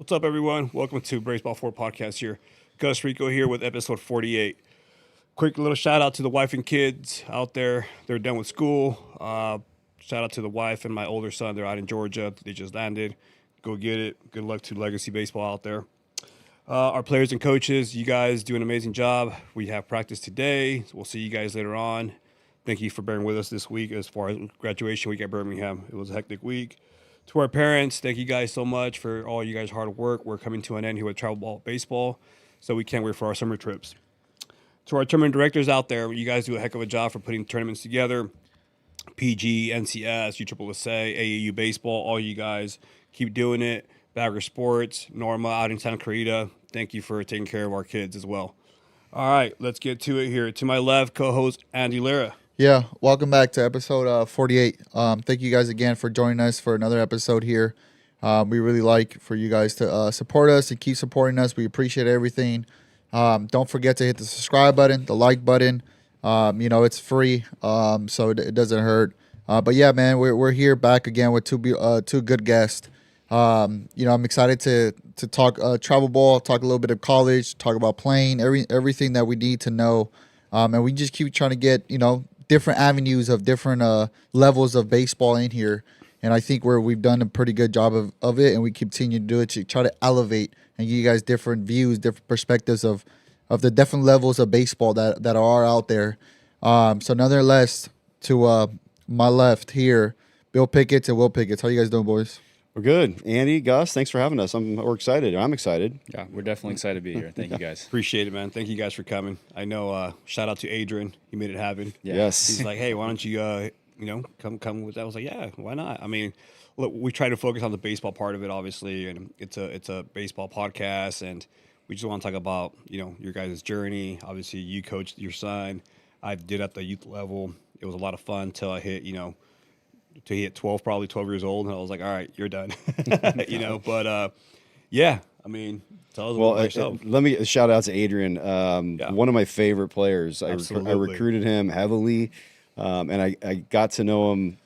What's up, everyone? Welcome to Baseball 4 Podcast here. Gus Rico here with episode 48. Quick little shout out to the wife and kids out there. They're done with school. Shout out to the wife and my older son. They're out in Georgia. They just landed. Go get it. Good luck to Legacy Baseball out there. Our players and coaches, you guys do an amazing job. We have practice today. So we'll see you guys later on. Thank you for bearing with us this week as far as graduation week at Birmingham. It was a hectic week. To our parents, thank you guys so much for all you guys' hard work. We're coming to an end here with Travel Ball Baseball, so we can't wait for our summer trips. To our tournament directors out there, you guys do a heck of a job for putting tournaments together. PG, NCS, USSSA, AAU Baseball, all you guys keep doing it. Bagger Sports, Norma out in Santa Clarita, thank you for taking care of our kids as well. All right, let's get to it here. To my left, co-host Andy Lira. Yeah, welcome back to episode 48. Thank you guys again for joining us for another episode here. We really like for you guys to support us and keep supporting us. We appreciate everything. Don't forget to hit the subscribe button, the like button. It's free, so it doesn't hurt. But yeah, man, we're here back again with two good guests. I'm excited to talk travel ball, talk a little bit of college, talk about playing, everything that we need to know. And we just keep trying to get, different avenues of different levels of baseball in here. And I think we've done a pretty good job of it, and we continue to do it to try to elevate and give you guys different views, different perspectives of the different levels of baseball that are out there. So nonetheless, to my left here, Bill Picketts and Will Picketts. How you guys doing, boys? We're good. Andy, Gus, thanks for having us. We're excited. I'm excited. Yeah, we're definitely excited to be here. Thank you, guys. Appreciate it, man. Thank you guys for coming. I know, shout out to Adrian. He made it happen. Yeah. Yes. He's like, hey, why don't you, come with that? I was like, yeah, why not? I mean, look, we try to focus on the baseball part of it, obviously, and it's a baseball podcast, and we just want to talk about, your guys' journey. Obviously, you coached your son. I did at the youth level. It was a lot of fun until I hit, to hit 12, probably 12 years old, and I was like, all right, you're done. But yeah, I mean, tell us about yourself. Let me shout out to Adrian, one of my favorite players. I recruited him heavily, and I got to know him.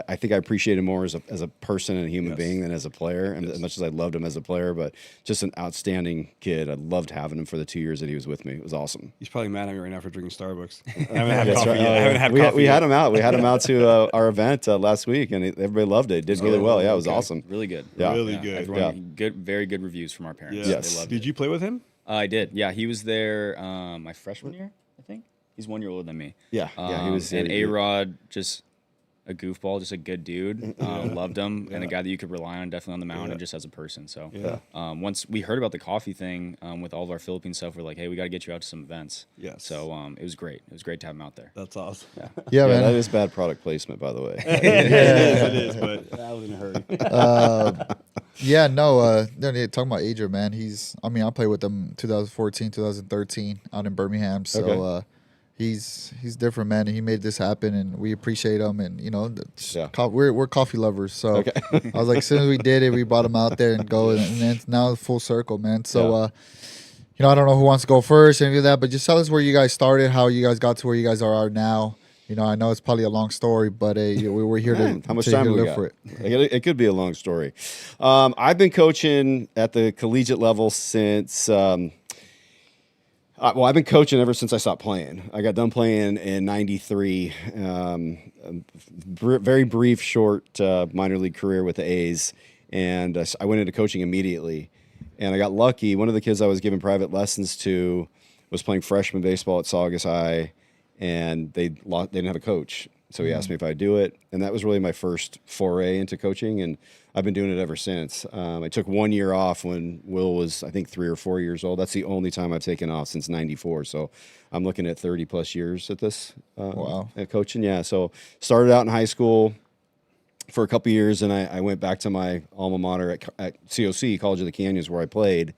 I think I appreciate him more as a person and a human being than as a player, and as much as I loved him as a player, but just an outstanding kid. I loved having him for the 2 years that he was with me. It was awesome. He's probably mad at me right now for drinking Starbucks. I haven't had coffee yet. I haven't had coffee We yet. had him out. We had him out to our event last week, and everybody loved it. Did really well. Yeah, it was awesome. Really good. Yeah. Really good. Everyone, good, very good reviews from our parents. Yeah. Yes. They loved Did it. you play with him? I did. Yeah, he was there my freshman year, I think. He's 1 year older than me. Yeah, he was. And A-Rod, just a goofball, just a good dude. Loved him, and a guy that you could rely on definitely on the mound and just as a person. So once we heard about the coffee thing with all of our Philippine stuff, we're like, hey, we got to get you out to some events. Yes. So it was great. It was great to have him out there. That's awesome. Yeah, man. That is bad product placement, by the way. It is, but I was in a hurry. Talking about Adrian, man. I played with him 2014, 2013 out in Birmingham. So Okay. he's different, man, and he made this happen, and we appreciate him. And we're coffee lovers, so I was like, as soon as we did it, we brought him out there and go, and then it's now full circle, man. So I don't know who wants to go first, any of that, but just tell us where you guys started, how you guys got to where you guys are now. I know it's probably a long story, but we're here to how much time do we live got? for it. It could be a long story. I've been coaching at the collegiate level since. I've been coaching ever since I stopped playing. I got done playing in '93. Very brief, short minor league career with the A's, and I went into coaching immediately. And I got lucky. One of the kids I was giving private lessons to was playing freshman baseball at Saugus High, and they didn't have a coach. So he asked me if I'd do it, and that was really my first foray into coaching, and I've been doing it ever since. I took 1 year off when Will was, I think, 3 or 4 years old. That's the only time I've taken off since '94. So I'm looking at 30-plus years at this. Wow. At coaching, yeah. So started out in high school for a couple years, and I went back to my alma mater at COC, College of the Canyons, where I played,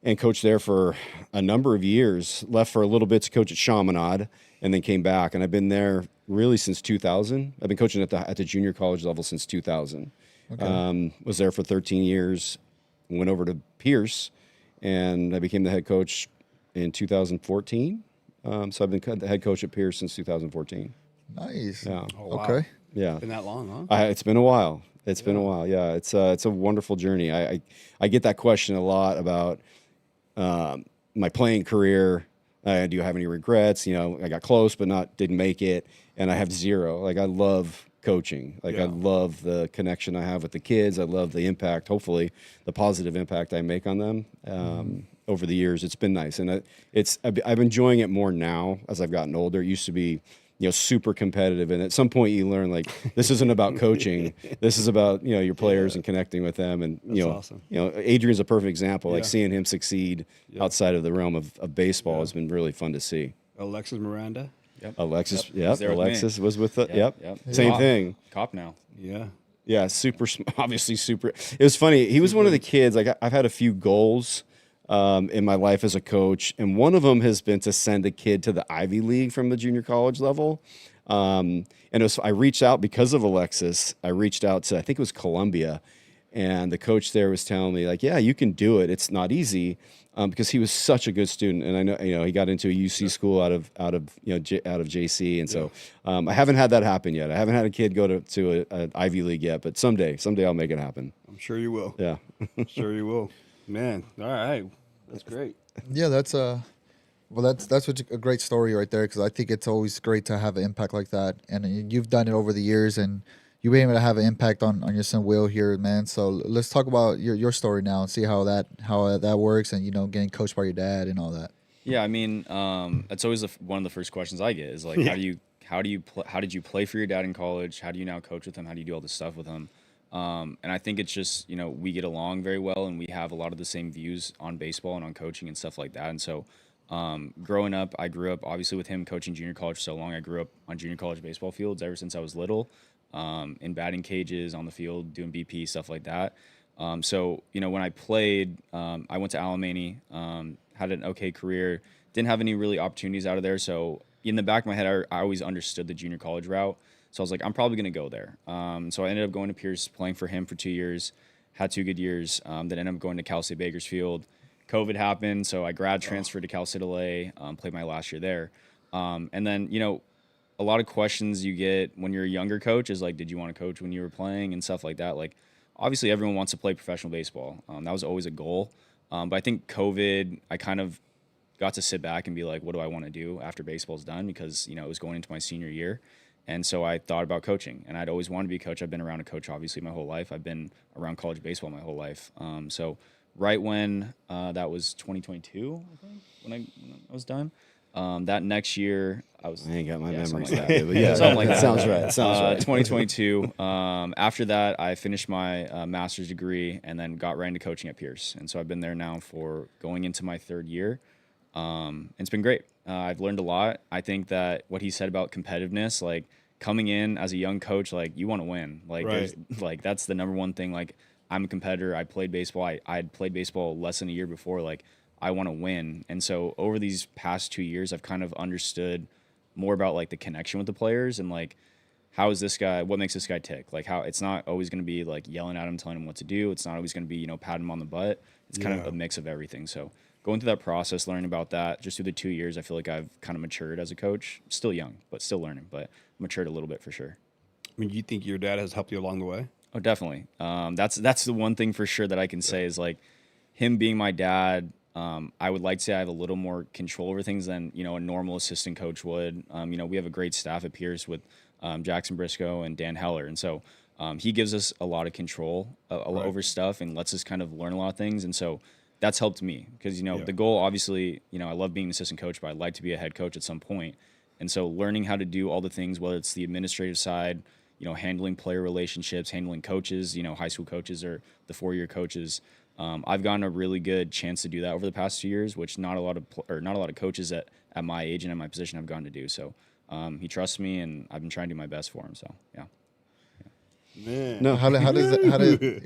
and coached there for a number of years. Left for a little bit to coach at Chaminade, and then came back. And I've been there really since 2000. I've been coaching at the junior college level since 2000. Okay. Was there for 13 years. Went over to Pierce, and I became the head coach in 2014. So I've been the head coach at Pierce since 2014. Nice. Yeah. Oh, wow. Okay. Yeah. Been that long, huh? It's been a while. It's been a while. Yeah, it's a wonderful journey. I get that question a lot about my playing career. Do you have any regrets? You know, I got close, but didn't make it, and I have zero. Like, I love coaching. Like, I love the connection I have with the kids. I love the impact, hopefully, the positive impact I make on them. Over the years, it's been nice, and I'm enjoying it more now as I've gotten older. It used to be, super competitive, and at some point you learn, like, this isn't about coaching. This is about, your players and connecting with them. And That's awesome. Adrian's a perfect example. Like, seeing him succeed outside of the realm of baseball has been really fun to see. Alexis Miranda. Yep. Alexis, He's there with me. Alexis was with the, Yep. same thing. Cop now. Yeah. Yeah, obviously super. It was funny. He was one of the kids. Like, I've had a few goals in my life as a coach, and one of them has been to send a kid to the Ivy League from the junior college level. And I reached out because of Alexis. I reached out to, I think it was Columbia, and the coach there was telling me, like, yeah, you can do it. It's not easy, because he was such a good student, and I know, he got into a UC school out of JC, and so I haven't had that happen yet. I haven't had a kid go to an Ivy League yet, but someday I'll make it happen. I'm sure you will. Yeah. Sure you will. Man, all right. That's great. Yeah, that's a great story right there, because I think it's always great to have an impact like that, and you've done it over the years, and you've been able to have an impact on your son Will here, man. So let's talk about your story now and see how that works, and getting coached by your dad and all that. Yeah, I mean, that's always one of the first questions I get is like, how did you play for your dad in college? How do you now coach with him? How do you do all this stuff with him? And I think it's just, we get along very well, and we have a lot of the same views on baseball and on coaching and stuff like that. And so, growing up, I grew up obviously with him coaching junior college for so long. I grew up on junior college baseball fields ever since I was little, in batting cages, on the field, doing BP, stuff like that. So, when I played, I went to Alemany, had an okay career, didn't have any really opportunities out of there. So in the back of my head, I always understood the junior college route. So I was like, I'm probably going to go there. So I ended up going to Pierce, playing for him for 2 years, had 2 good years. Then ended up going to Cal State Bakersfield. COVID happened, so I grad transferred to Cal State LA, played my last year there. And then, a lot of questions you get when you're a younger coach is like, did you want to coach when you were playing and stuff like that? Like, obviously everyone wants to play professional baseball. That was always a goal. But I think COVID, I kind of got to sit back and be like, what do I want to do after baseball's done? Because, it was going into my senior year. And so I thought about coaching, and I'd always wanted to be a coach. I've been around a coach, obviously, my whole life. I've been around college baseball my whole life. So right when that was 2022, I think, when I was done. That next year, I ain't got my memories like that, but yeah, something like that. Sounds right. 2022. After that, I finished my master's degree and then got right into coaching at Pierce. And so I've been there now for going into my 3rd year. It's been great. I've learned a lot. I think that what he said about competitiveness, like coming in as a young coach, like you want to win. Like, right. Like that's the number one thing. Like, I'm a competitor. I played baseball. I had played baseball less than a year before. Like, I want to win. And so over these past 2 years, I've kind of understood more about like the connection with the players and like, how is this guy, what makes this guy tick? Like, how it's not always going to be like yelling at him, telling him what to do. It's not always going to be, patting him on the butt. It's kind of a mix of everything. So going through that process, learning about that just through the 2 years, I feel like I've kind of matured as a coach. Still young, but still learning, but matured a little bit for sure. I mean, you think your dad has helped you along the way? Oh, definitely. That's the one thing for sure that I can say is like him being my dad. I would like to say I have a little more control over things than, a normal assistant coach would. We have a great staff at Pierce with Jackson Briscoe and Dan Heller. And so he gives us a lot of control over stuff and lets us kind of learn a lot of things. And so that's helped me because, the goal, obviously, I love being an assistant coach, but I'd like to be a head coach at some point. And so learning how to do all the things, whether it's the administrative side, handling player relationships, handling coaches, high school coaches or the 4-year coaches. I've gotten a really good chance to do that over the past 2 years, which not a lot of coaches at my age and in my position have gotten to do. So he trusts me, and I've been trying to do my best for him. So yeah. Man. No, how does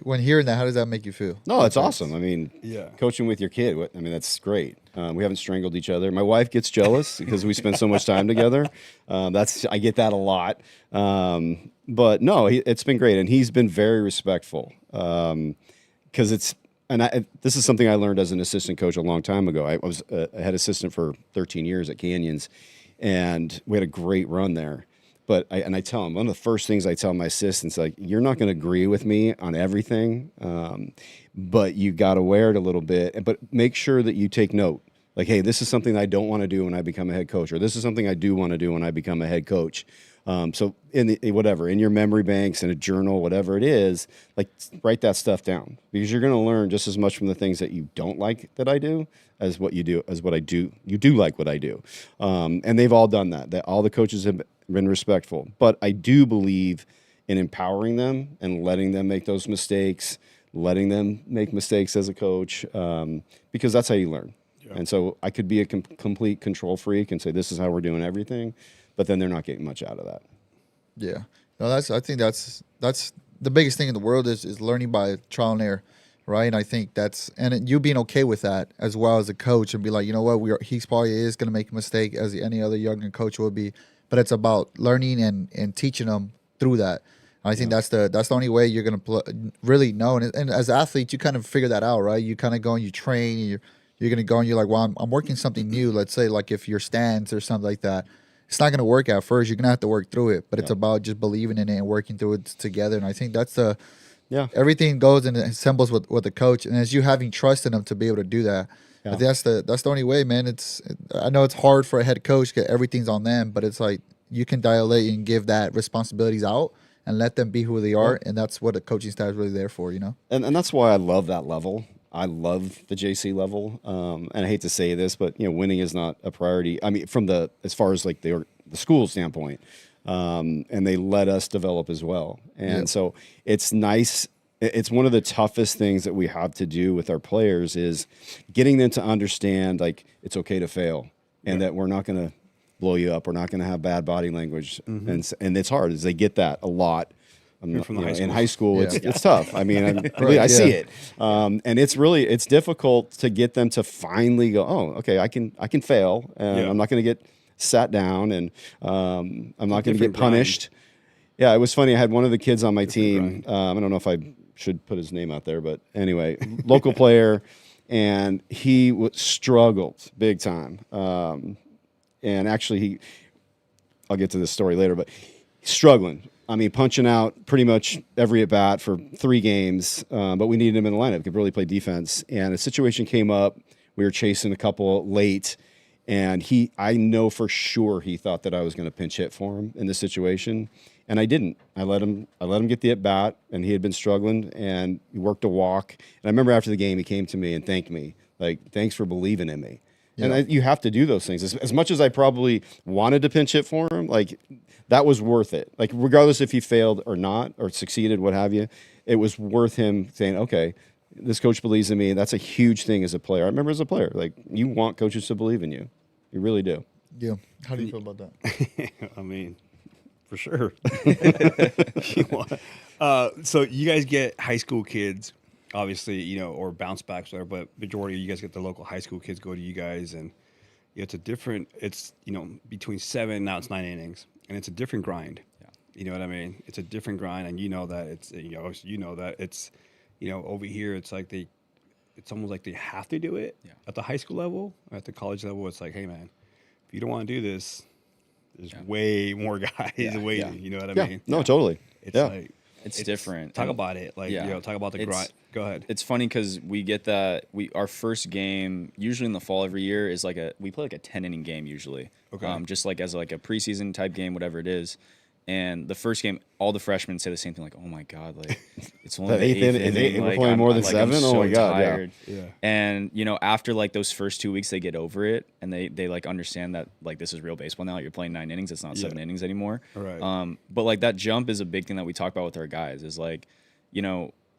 when hearing that, how does that make you feel? No, it's awesome. I mean, Yeah. coaching with your kid, that's great. We haven't strangled each other. My wife gets jealous because we spend so much time together. I get that a lot. But no, it's been great, and he's been very respectful because this is something I learned as an assistant coach a long time ago. I was a head assistant for 13 years at Canyons, and we had a great run there. But I tell them, one of the first things I tell my assistants, like, you're not going to agree with me on everything, but you got to wear it a little bit. But make sure that you take note. Like, hey, this is something I don't want to do when I become a head coach, or this is something I do want to do when I become a head coach. So in your memory banks, in a journal, whatever it is, like, write that stuff down, because you're going to learn just as much from the things that you don't like that I do as what you do, as what I do. You do like what I do. And they've all done that. All the coaches have been respectful, but I do believe in empowering them and letting them make those mistakes, letting them make mistakes as a coach, because that's how you learn. Yeah. And so I could be a complete control freak and say, this is how we're doing everything, but then they're not getting much out of that. Yeah. No, I think that's the biggest thing in the world is learning by trial and error, right? And I think you being okay with that as well as a coach, and be like, you know what, he probably is going to make a mistake, as any other younger coach would be, but it's about learning and teaching them through that. And I think that's the only way you're going to really know. And as athletes, you kind of figure that out, right? You kind of go and you train, and you're going to go and you're like, well, I'm working something new. Let's say, like, if your stance or something like that, it's not going to work at first. You're going to have to work through it, but it's about just believing in it and working through it together. And I think that's everything goes and assembles with the coach. And as you having trust in them to be able to do that, I think that's the only way, man. I know it's hard for a head coach because everything's on them, but it's like you can dilate and give that responsibilities out and let them be who they are. And that's what a coaching staff is really there for, you know? And that's why I love that level. I love the JC level, and I hate to say this, but winning is not a priority. I mean, as far as like the school standpoint, and they let us develop as well. And so it's nice. It's one of the toughest things that we have to do with our players is getting them to understand, like, it's okay to fail, and that we're not going to blow you up. We're not going to have bad body language, and it's hard as they get that a lot. In high school, it's tough. I mean, I see it, and it's difficult to get them to finally go, oh, okay, I can fail, and I'm not going to get sat down, and I'm not going to get punished. Grind. Yeah, it was funny. I had one of the kids on my team. I don't know if I should put his name out there, but anyway, local player, and he struggled big time. And actually, I'll get to this story later, but he's struggling. I mean, punching out pretty much every at bat for 3 games, but we needed him in the lineup. He could really play defense. And a situation came up. We were chasing a couple late, and I know for sure he thought that I was going to pinch hit for him in this situation, and I didn't. I let him get the at bat, and he had been struggling, and he worked a walk. And I remember after the game, he came to me and thanked me, like, thanks for believing in me. Yeah. And you have to do those things. As much as I probably wanted to pinch hit for him, like, that was worth it. Like, regardless if he failed or not, or succeeded, what have you, it was worth him saying, okay, this coach believes in me. That's a huge thing as a player. I remember as a player, like, you want coaches to believe in you. You really do. Yeah. How do you feel about that? I mean, for sure. So you guys get high school kids, obviously, or bounce backs, whatever, but majority of you guys get the local high school kids go to you guys, and it's between 7, now it's 9 innings, and it's a different grind. Yeah. You know what I mean? It's a different grind, and it's over here, it's like it's almost like they have to do it at the high school level. At the college level, it's like, hey, man, if you don't want to do this, there's way more guys waiting. You know what I mean? No, totally. It's like, it's different. Talk about it. Like, talk about the grind. Go ahead. It's funny because we get that. Our first game, usually in the fall every year, is we play like a 10-inning game usually. Okay. Just like as like a preseason type game, whatever it is. And the first game, all the freshmen say the same thing, like, "Oh my God, like it's only the eighth inning. We're playing more than 7. So oh my God, tired." Yeah. And after like those first 2 weeks, they get over it, and they like understand that like this is real baseball now. You're playing 9 innings; it's not 7 innings anymore. Right. But like that jump is a big thing that we talk about with our guys. Is like,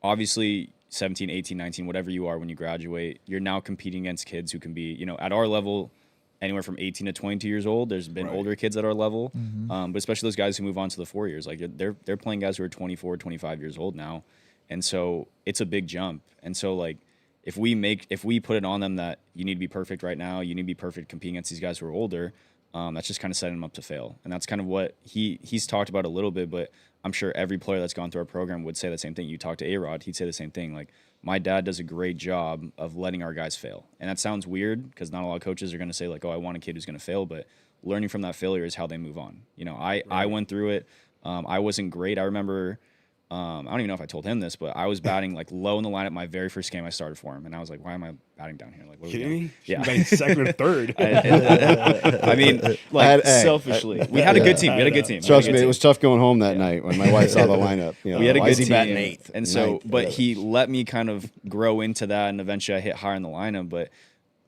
obviously 17, 18, 19, whatever you are when you graduate, you're now competing against kids who can be, at our level, anywhere from 18 to 22 years old. There's been older kids at our level, but especially those guys who move on to the 4 years. Like they're playing guys who are 24, 25 years old now, and so it's a big jump. And so like if we put it on them that you need to be perfect right now, you need to be perfect competing against these guys who are older, that's just kind of setting them up to fail. And that's kind of what he's talked about a little bit, but I'm sure every player that's gone through our program would say the same thing. You talk to A-Rod, he'd say the same thing. Like, my dad does a great job of letting our guys fail. And that sounds weird because not a lot of coaches are going to say, like, oh, I want a kid who's going to fail. But learning from that failure is how they move on. You know, I went through it. I wasn't great. I remember, I don't even know if I told him this, but I was batting like low in the lineup my very first game I started for him, and I was like, "Why am I batting down here? Like, what are we Kidding doing?" me? Yeah, Batting second or third. I mean, like selfishly, we had a good team. We had a good team. Trust me, it was tough going home that night when my wife saw the lineup. You know, We had a why good is he team, batting eighth? and so, Ninth? but he let me kind of grow into that, and eventually I hit higher in the lineup. But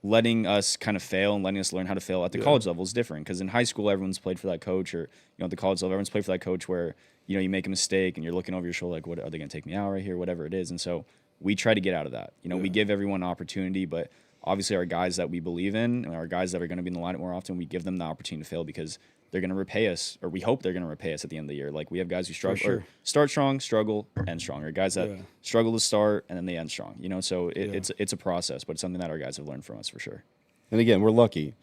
letting us kind of fail and letting us learn how to fail at the college level is different, because in high school everyone's played for that coach, or at the college level everyone's played for that coach where you make a mistake and you're looking over your shoulder like, what are they going to take me out right here, whatever it is. And so we try to get out of that. We give everyone an opportunity, but obviously our guys that we believe in and our guys that are going to be in the lineup more often, we give them the opportunity to fail, because they're going to repay us, or we hope they're going to repay us at the end of the year. Like, we have guys who struggle, or start strong, struggle, end strong, or guys that struggle to start and then they end strong. So it's a process, but it's something that our guys have learned from us for sure. And again, we're lucky.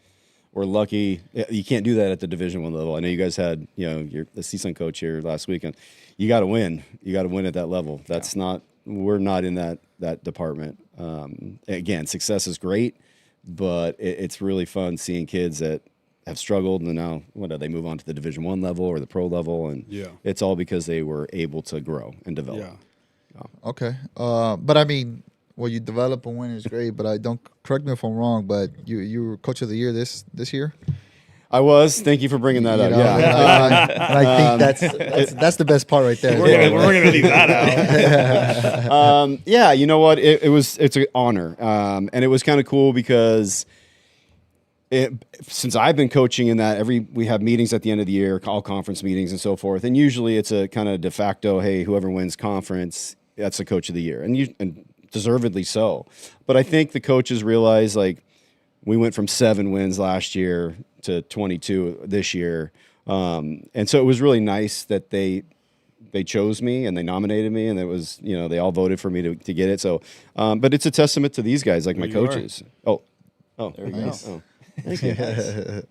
We're lucky. You can't do that at the Division I level. I know you guys had, your assistant coach here last weekend. You got to win. You got to win at that level. That's not. We're not in that department. Again, success is great, but it's really fun seeing kids that have struggled and now they move on to the Division I level or the pro level, and it's all because they were able to grow and develop. Yeah. Okay. But I mean, you develop and win is great, but I don't, correct me if I'm wrong, but you were coach of the year this year? I was. Thank you for bringing that up. And I think that's the best part right there. We're gonna leave that out. Yeah, you know what? It's an honor, and it was kind of cool because since I've been coaching in that, we have meetings at the end of the year, all conference meetings and so forth, and usually it's a kind of de facto, hey, whoever wins conference, that's the coach of the year, and deservedly so. But I think the coaches realize, like, we went from 7 wins last year to 22 this year. And so it was really nice that they chose me and they nominated me, and it was, they all voted for me to get it. So, but it's a testament to these guys, like my coaches. Oh, there we go. Oh, thank you. I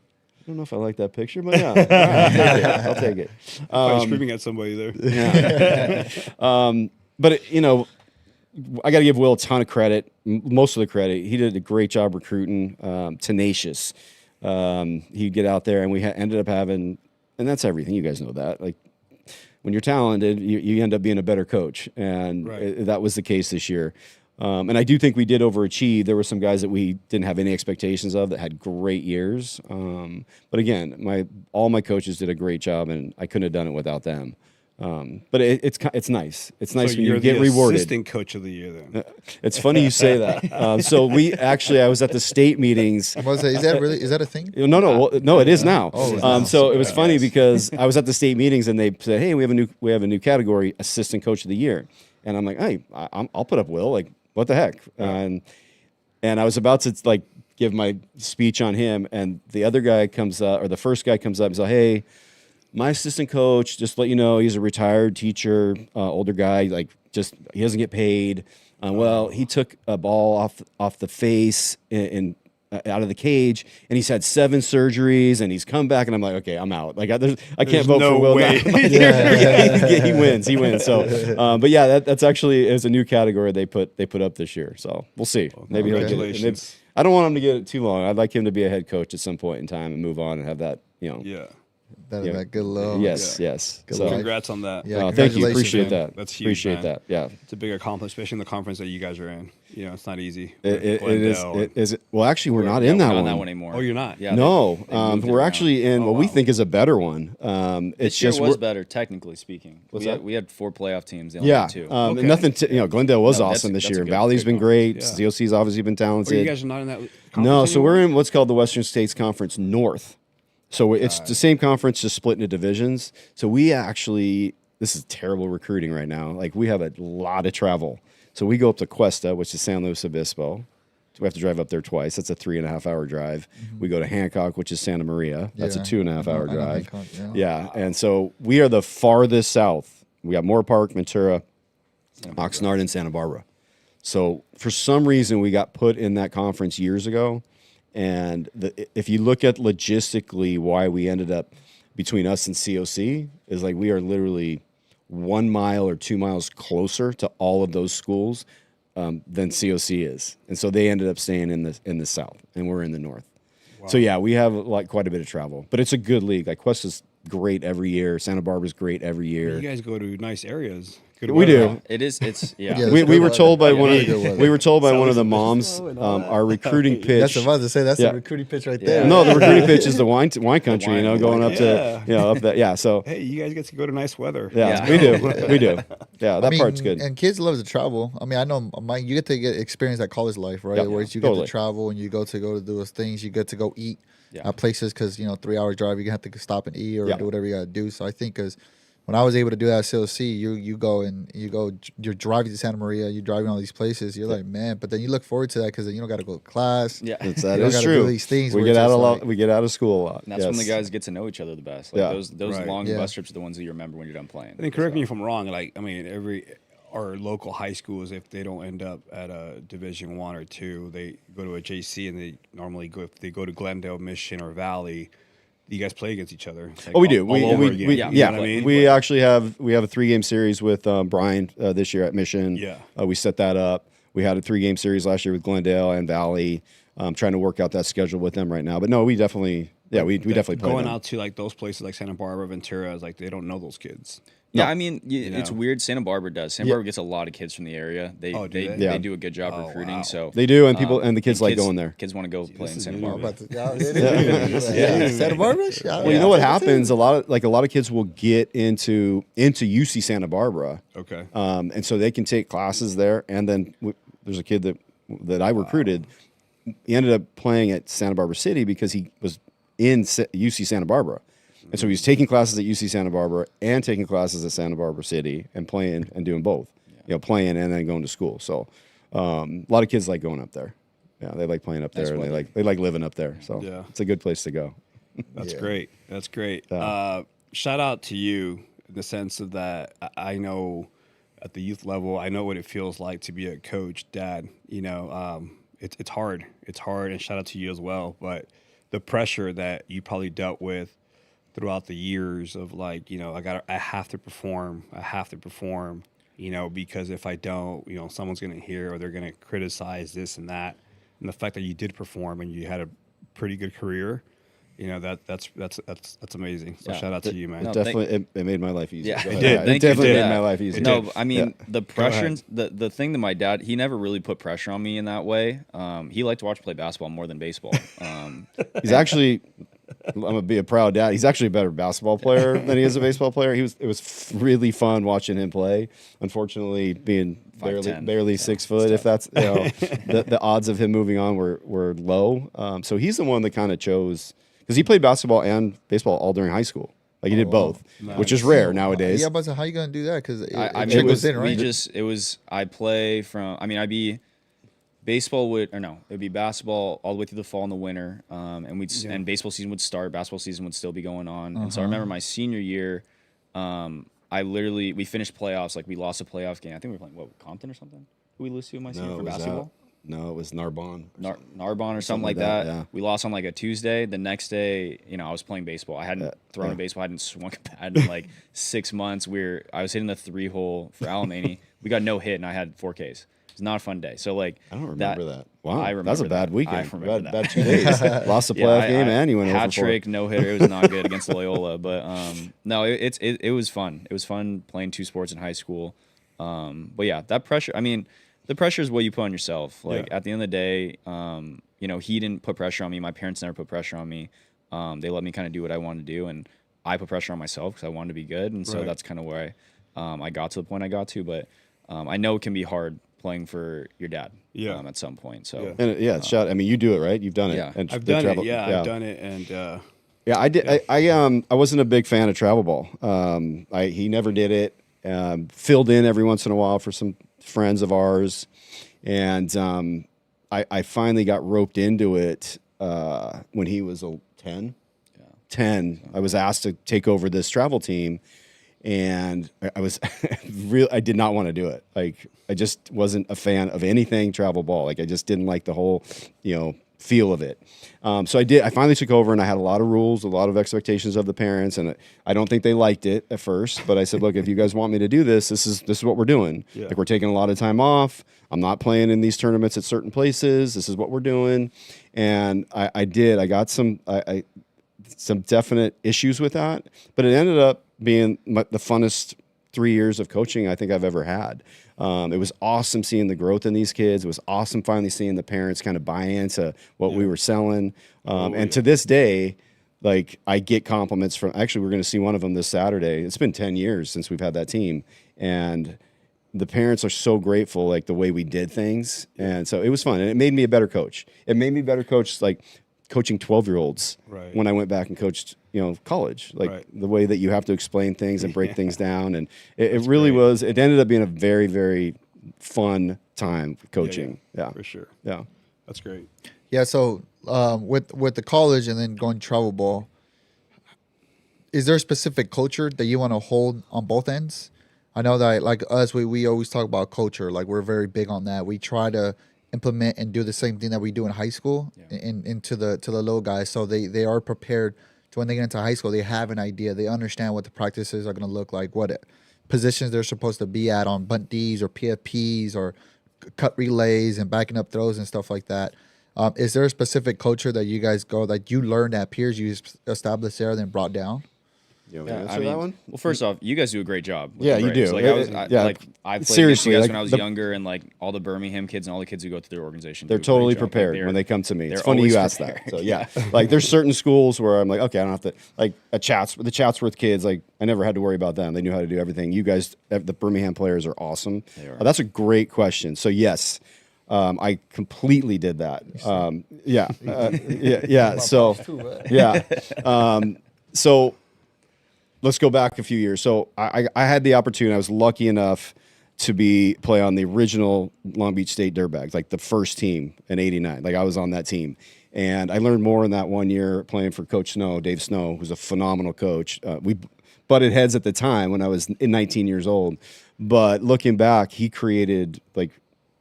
don't know if I like that picture, but yeah, I'll take it. Probably screaming at somebody there. Yeah. But I got to give Will a ton of credit, most of the credit. He did a great job recruiting, tenacious. He'd get out there, and we ended up having, and that's everything. You guys know that. Like, when you're talented, you end up being a better coach, and that was the case this year. And I do think we did overachieve. There were some guys that we didn't have any expectations of that had great years. But again, all my coaches did a great job, and I couldn't have done it without them. But it's nice. It's nice So when you're you get the rewarded. Assistant coach of the year, then. It's funny you say that. So I was at the state meetings. Is that a thing? No, it is now. Oh, it's now. So it was funny because I was at the state meetings and they said, "Hey, we have a new category, assistant coach of the year," and I'm like, "Hey, I'll put up Will. Like, what the heck?" And I was about to give my speech on him, and the other guy comes up, or the first guy comes up and says, "Hey, my assistant coach, just to let you know, he's a retired teacher, older guy. He doesn't get paid. Well, he took a ball off the face out of the cage, and he's had 7 surgeries, and he's come back." And I'm like, "Okay, I'm out. Like, I can't vote for Will way. now." He wins. So, but yeah, that's actually a new category they put up this year. So we'll see. Maybe he'll get it. Congratulations. I don't want him to get it too long. I'd like him to be a head coach at some point in time and move on and have that. Yeah. That good love. Yes. Good So, life. Congrats on that. Yeah, thank you. congratulations, Appreciate man. that. That's huge, Appreciate man. that. Yeah. It's a big accomplishment, especially in the conference that you guys are in. It's not easy. It is. Glendale. It is. Well, actually, we're not in that We're not one. in that one anymore. Oh, you're not? Yeah. No, they moved it we're around. actually in what we think is a better one. It's This year just was better, technically speaking. We had 4 playoff teams. They only yeah. had 2. Okay. Nothing. Glendale was No, awesome this that's year. a good- Valley's good been great. Yeah. COC's obviously been Oh, talented. you guys are not in that conference No, so anymore? we're in what's called the Western States Conference North. So it's the same conference, just split into divisions. So we actually, this is terrible recruiting right now. Like, we have a lot of travel. So we go up to Cuesta, which is San Luis Obispo. So we have to drive up there twice. That's a 3.5-hour drive. Mm-hmm. We go to Hancock, which is Santa Maria. That's a 2.5-hour drive. Hancock, yeah. And so we are the farthest south. We got Moore Park, Ventura, Oxnard, and Santa Barbara. So for some reason, we got put in that conference years ago. And if you look at logistically why we ended up between us and COC, is like we are literally 1 mile or 2 miles closer to all of those schools than COC is. And so they ended up staying in the south, and we're in the north. So yeah, we have like quite a bit of travel, but it's a good league. Like Quest is great every year. Santa Barbara's great every year. You guys go to nice areas. Good We weather, do. huh? It's yeah. Yeah, We good were told by weather. one Yeah, of good weather. we were told by one of the Sounds moms and all that. our recruiting pitch. That's what I was to say. That's Yeah. the recruiting pitch right there. No, the recruiting pitch is the wine country. wine- You know, the going wine- up yeah. to up that. Yeah, so Hey, you guys get to go to nice weather. yeah, Yeah. we do, we do. Yeah, that part's good. And kids love to travel. I mean, I know you get to get experience that college life, right? Yeah, Where you get totally. to travel and you go to do those things. You get to go eat Yeah. places because 3 hours drive, you have to stop and eat or Yeah. do whatever you got to do. So I think because when I was able to do that at CLC, you're driving to Santa Maria, you're driving all these places. You're like, man, but then you look forward to that because then you don't got to go to class. Yeah. That You don't is gotta true. do these things we where get it's out a just lot. like- We get out of school a lot. And that's when the Yes. guys get to know each other the best. Like Yeah. those Right. long Yeah. bus trips are the ones that you remember when you're done playing. I think correct me if I'm wrong. Like, I mean, our local high schools, if they don't end up at a Division 1 or 2, they go to a JC, and they normally go, if they go to Glendale, Mission, or Valley. You guys play against each other. It's like Oh, we do. all over again. We, You know yeah, what I mean? we actually have a 3-game series with Brian this year at Mission. Yeah. We set that up. We had a 3-game series last year with Glendale and Valley. Trying to work out that schedule with them right now. But no, we definitely, we definitely play going them. out to like those places like Santa Barbara, Ventura. Is like they don't know those kids. Yeah, No. I mean, it's know? weird. Santa Barbara does. Santa Yeah. Barbara gets a lot of kids from the area. They Oh, do they, they? they Yeah. do a good job Oh, recruiting. wow. So They do, and people and the kids like kids- going there. Kids want to go play in is Santa new. Barbara. Yeah. Santa Barbara. Well, you know what happens? A lot of kids will get into UC Santa Barbara, Okay. and so they can take classes there. And then there's a kid that I recruited. He ended up playing at Santa Barbara City because he was in UC Santa Barbara, and so he was taking classes at UC Santa Barbara and taking classes at Santa Barbara City and playing and doing both. Playing and then going to school. So a lot of kids like going up there. Yeah, they like playing up there, and they like living up there. So Yeah. it's a good place to go. That's great. That's great. Shout out to you in the sense of that I know at the youth level, I know what it feels like to be a coach, dad. It's hard. It's hard, and shout out to you as well. But the pressure that you probably dealt with throughout the years of like, I have to perform. I have to perform. Because if I don't, someone's gonna hear or they're gonna criticize this and that. And the fact that you did perform and you had a pretty good career, that's amazing. So shout out to you, man. No, Definitely, it made my life easier. Yeah, Go it ahead. did. Yeah, Thank it you. definitely Yeah. made my life easier. No, I mean the pressure. ahead. The thing that my dad, he never really put pressure on me in that way. He liked to watch me play basketball more than baseball. He's actually, I'm gonna be a proud dad. He's actually a better basketball player than he is a baseball player. It was really fun watching him play. Unfortunately, being 5'10". barely 6 foot, if that's the odds of him moving on were low. So he's the one that kind of chose because he played basketball and baseball all during high school. Like he did both, which is rare nowadays. Yeah, but how you gonna do that? Because I it mean, trickles in, right? I'd play from. I mean, I'd be baseball would or no, it would be basketball all the way through the fall and the winter, and and baseball season would start. Basketball season would still be going on, and so I remember my senior year. We finished playoffs. Like we lost a playoff game. I think we were playing Compton or something. Who we lose to my senior for basketball? No, it was Narbonne. Narbonne or something like that. Yeah. We lost on like a Tuesday. The next day, I was playing baseball. I hadn't thrown a baseball. I hadn't swung a bat in like 6 months. I was hitting the 3-hole for Alamany. We got no hit, and I had 4 Ks. It was not a fun day. So like I don't remember that. Wow, I remember that's a bad that. weekend. I remember that. Bad 2 days. Lost a playoff game, and you went over hat 4. trick, no hitter. It was not good against Loyola, but no, it was fun. It was fun playing 2 sports in high school. But yeah, that pressure. I mean, the pressure is what you put on yourself. Like at the end of the day, he didn't put pressure on me. My parents never put pressure on me. They let me kind of do what I wanted to do, and I put pressure on myself because I wanted to be good, and so that's kind of where I got to the point I got to. But I know it can be hard playing for your dad. At some point. So And it's shot. I mean, you do it right. You've done it. Yeah. And I've the done travel- it. Yeah, I've done it, and Yeah, I did. I wasn't a big fan of travel ball. He never did it. Filled in every once in a while for some friends of ours, and I finally got roped into it when he was 10. 10. I was asked to take over this travel team, and I was I did not want to do it. Like I just wasn't a fan of anything travel ball. Like I just didn't like the whole, feel of it. So I finally took over, and I had a lot of rules, a lot of expectations of the parents, and I don't think they liked it at first, but I said, look, if you guys want me to do this, this is what we're doing. Yeah. Like, we're taking a lot of time off. I'm not playing in these tournaments at certain places. This is what we're doing. And I got some definite issues with that, but it ended up being the funnest 3 years of coaching I think I've ever had. It was awesome seeing the growth in these kids. It was awesome finally seeing the parents kind of buy into what we were selling. And to this day, like, I get compliments from, actually, we're going to see one of them this Saturday. It's been 10 years since we've had that team. And the parents are so grateful, like, the way we did things. And so it was fun. And it made me a better coach. It made me a better coach, like, coaching 12-year-olds when I went back and coached, college, like the way that you have to explain things and break things down. And it really was, it ended up being a very, very fun time coaching. Yeah. For sure. Yeah. That's great. Yeah. So with the college and then going travel ball, is there a specific culture that you want to hold on both ends? I know that, like us, we always talk about culture. Like, we're very big on that. We try to implement and do the same thing that we do in high school into the little guys, so they are prepared to, when they get into high school, they have an idea, they understand what the practices are going to look like, what positions they're supposed to be at on bunt Ds or PFPs or cut relays and backing up throws and stuff like that. Is there a specific culture that you guys go, that you learned at Piers, you established there, then brought down? You want me to answer that one? Well, first off, you guys do a great job. With Yeah, the you Braves. do. Like, I played Seriously, against you guys like, when I was younger, and like all the Birmingham kids and all the kids who go through their organization. They're do a great totally job. Like, prepared when they come to me. It's they're funny you always ask that. prepared. So yeah, like, there's certain schools where I'm like, okay, I don't have to, like, the Chatsworth kids, like, I never had to worry about them. They knew how to do everything. You guys, the Birmingham players, are awesome. They are. That's a great question. So yes, I completely did that. Yeah. So yeah. So let's go back a few years. So I had the opportunity. I was lucky enough to play on the original Long Beach State Dirtbags, like the first team in '89. Like, I was on that team, and I learned more in that 1 year playing for Coach Snow, Dave Snow, who's a phenomenal coach. We butted heads at the time when I was 19 years old, but looking back, he created, like,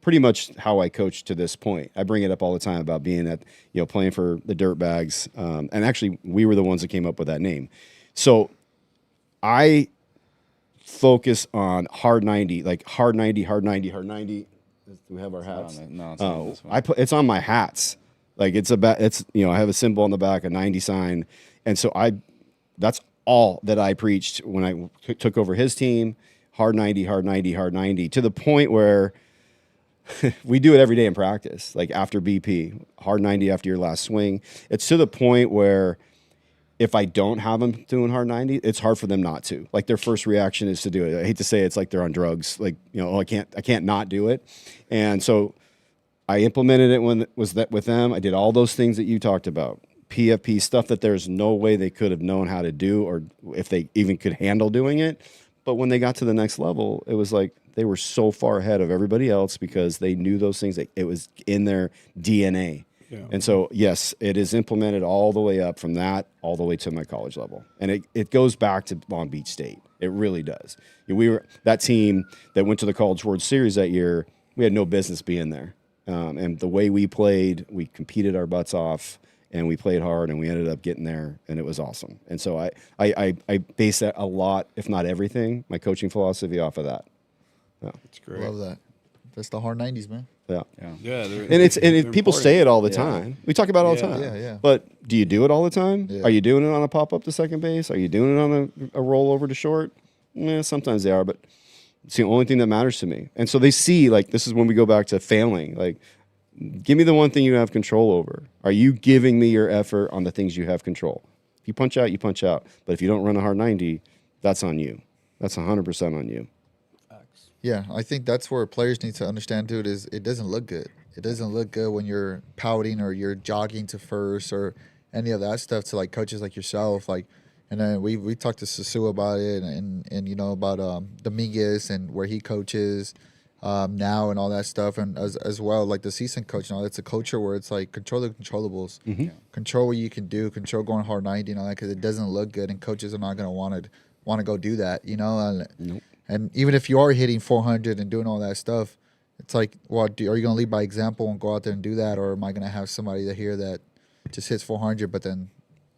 pretty much how I coach to this point. I bring it up all the time about being at, playing for the Dirtbags, and actually we were the ones that came up with that name. So I focus on hard 90, like hard 90. Do we have our hats? No, it's not this one. It's on my hats. Like, I have a symbol on the back, a 90 sign. And so that's all that I preached when I took over his team. Hard 90, to the point where we do it every day in practice, like after BP, hard 90 after your last swing. It's to the point where if I don't have them doing hard 90, it's hard for them not to. Like, their first reaction is to do it. I hate to say it's like they're on drugs. Like, I can't not do it. And so I implemented it with them. I did all those things that you talked about. PFP stuff that there's no way they could have known how to do, or if they even could handle doing it. But when they got to the next level, it was like they were so far ahead of everybody else because they knew those things. It was in their DNA. Yeah. And so, yes, it is implemented all the way up from that all the way to my college level. And it goes back to Long Beach State. It really does. We were that team that went to the College World Series that year. We had no business being there. And the way we played, we competed our butts off, and we played hard, and we ended up getting there, and it was awesome. And so I base that a lot, if not everything, my coaching philosophy off of that. Yeah. That's great. Love that. That's the hard 90s, man. Yeah. And people say it all the time. We talk about it all the time. Yeah. But do you do it all the time? Yeah. Are you doing it on a pop up to second base? Are you doing it on a roll over to short? Sometimes they are, but it's the only thing that matters to me. And so they see, like, this is when we go back to failing. Like, give me the one thing you have control over. Are you giving me your effort on the things you have control? If you punch out, you punch out. But if you don't run a hard 90, that's on you. That's 100% on you. Yeah, I think that's where players need to understand, dude, is it doesn't look good. It doesn't look good when you're pouting or you're jogging to first or any of that stuff to, like, coaches like yourself. Like, and then we talked to Sasu about it and about Dominguez and where he coaches now and all that stuff. And as well, like the season coach and all, it's a culture where it's like control the controllables. Mm-hmm. Yeah. Control what you can do, control going hard 90 and all that, because it doesn't look good and coaches are not going to want to go do that, Nope. And even if you are hitting 400 and doing all that stuff, it's like, well, are you going to lead by example and go out there and do that, or am I going to have somebody that here that just hits 400 but then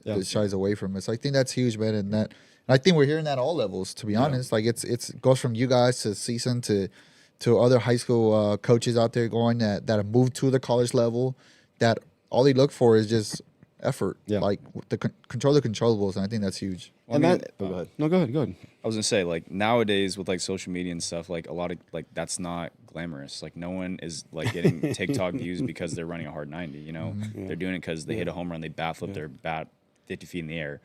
just shies away from it? So I think that's huge, man, and I think we're hearing that at all levels. To be honest, like it goes from you guys to season to other high school coaches out there going that have moved to the college level, that all they look for is just effort, like control the controllables, and I think that's huge. Well, go ahead. No, go ahead. I was gonna say, like, nowadays with like social media and stuff, like a lot of like that's not glamorous. Like no one is like getting TikTok views because they're running a hard 90. You know, they're doing it because they hit a home run, they bat flip their bat 50 feet in the air.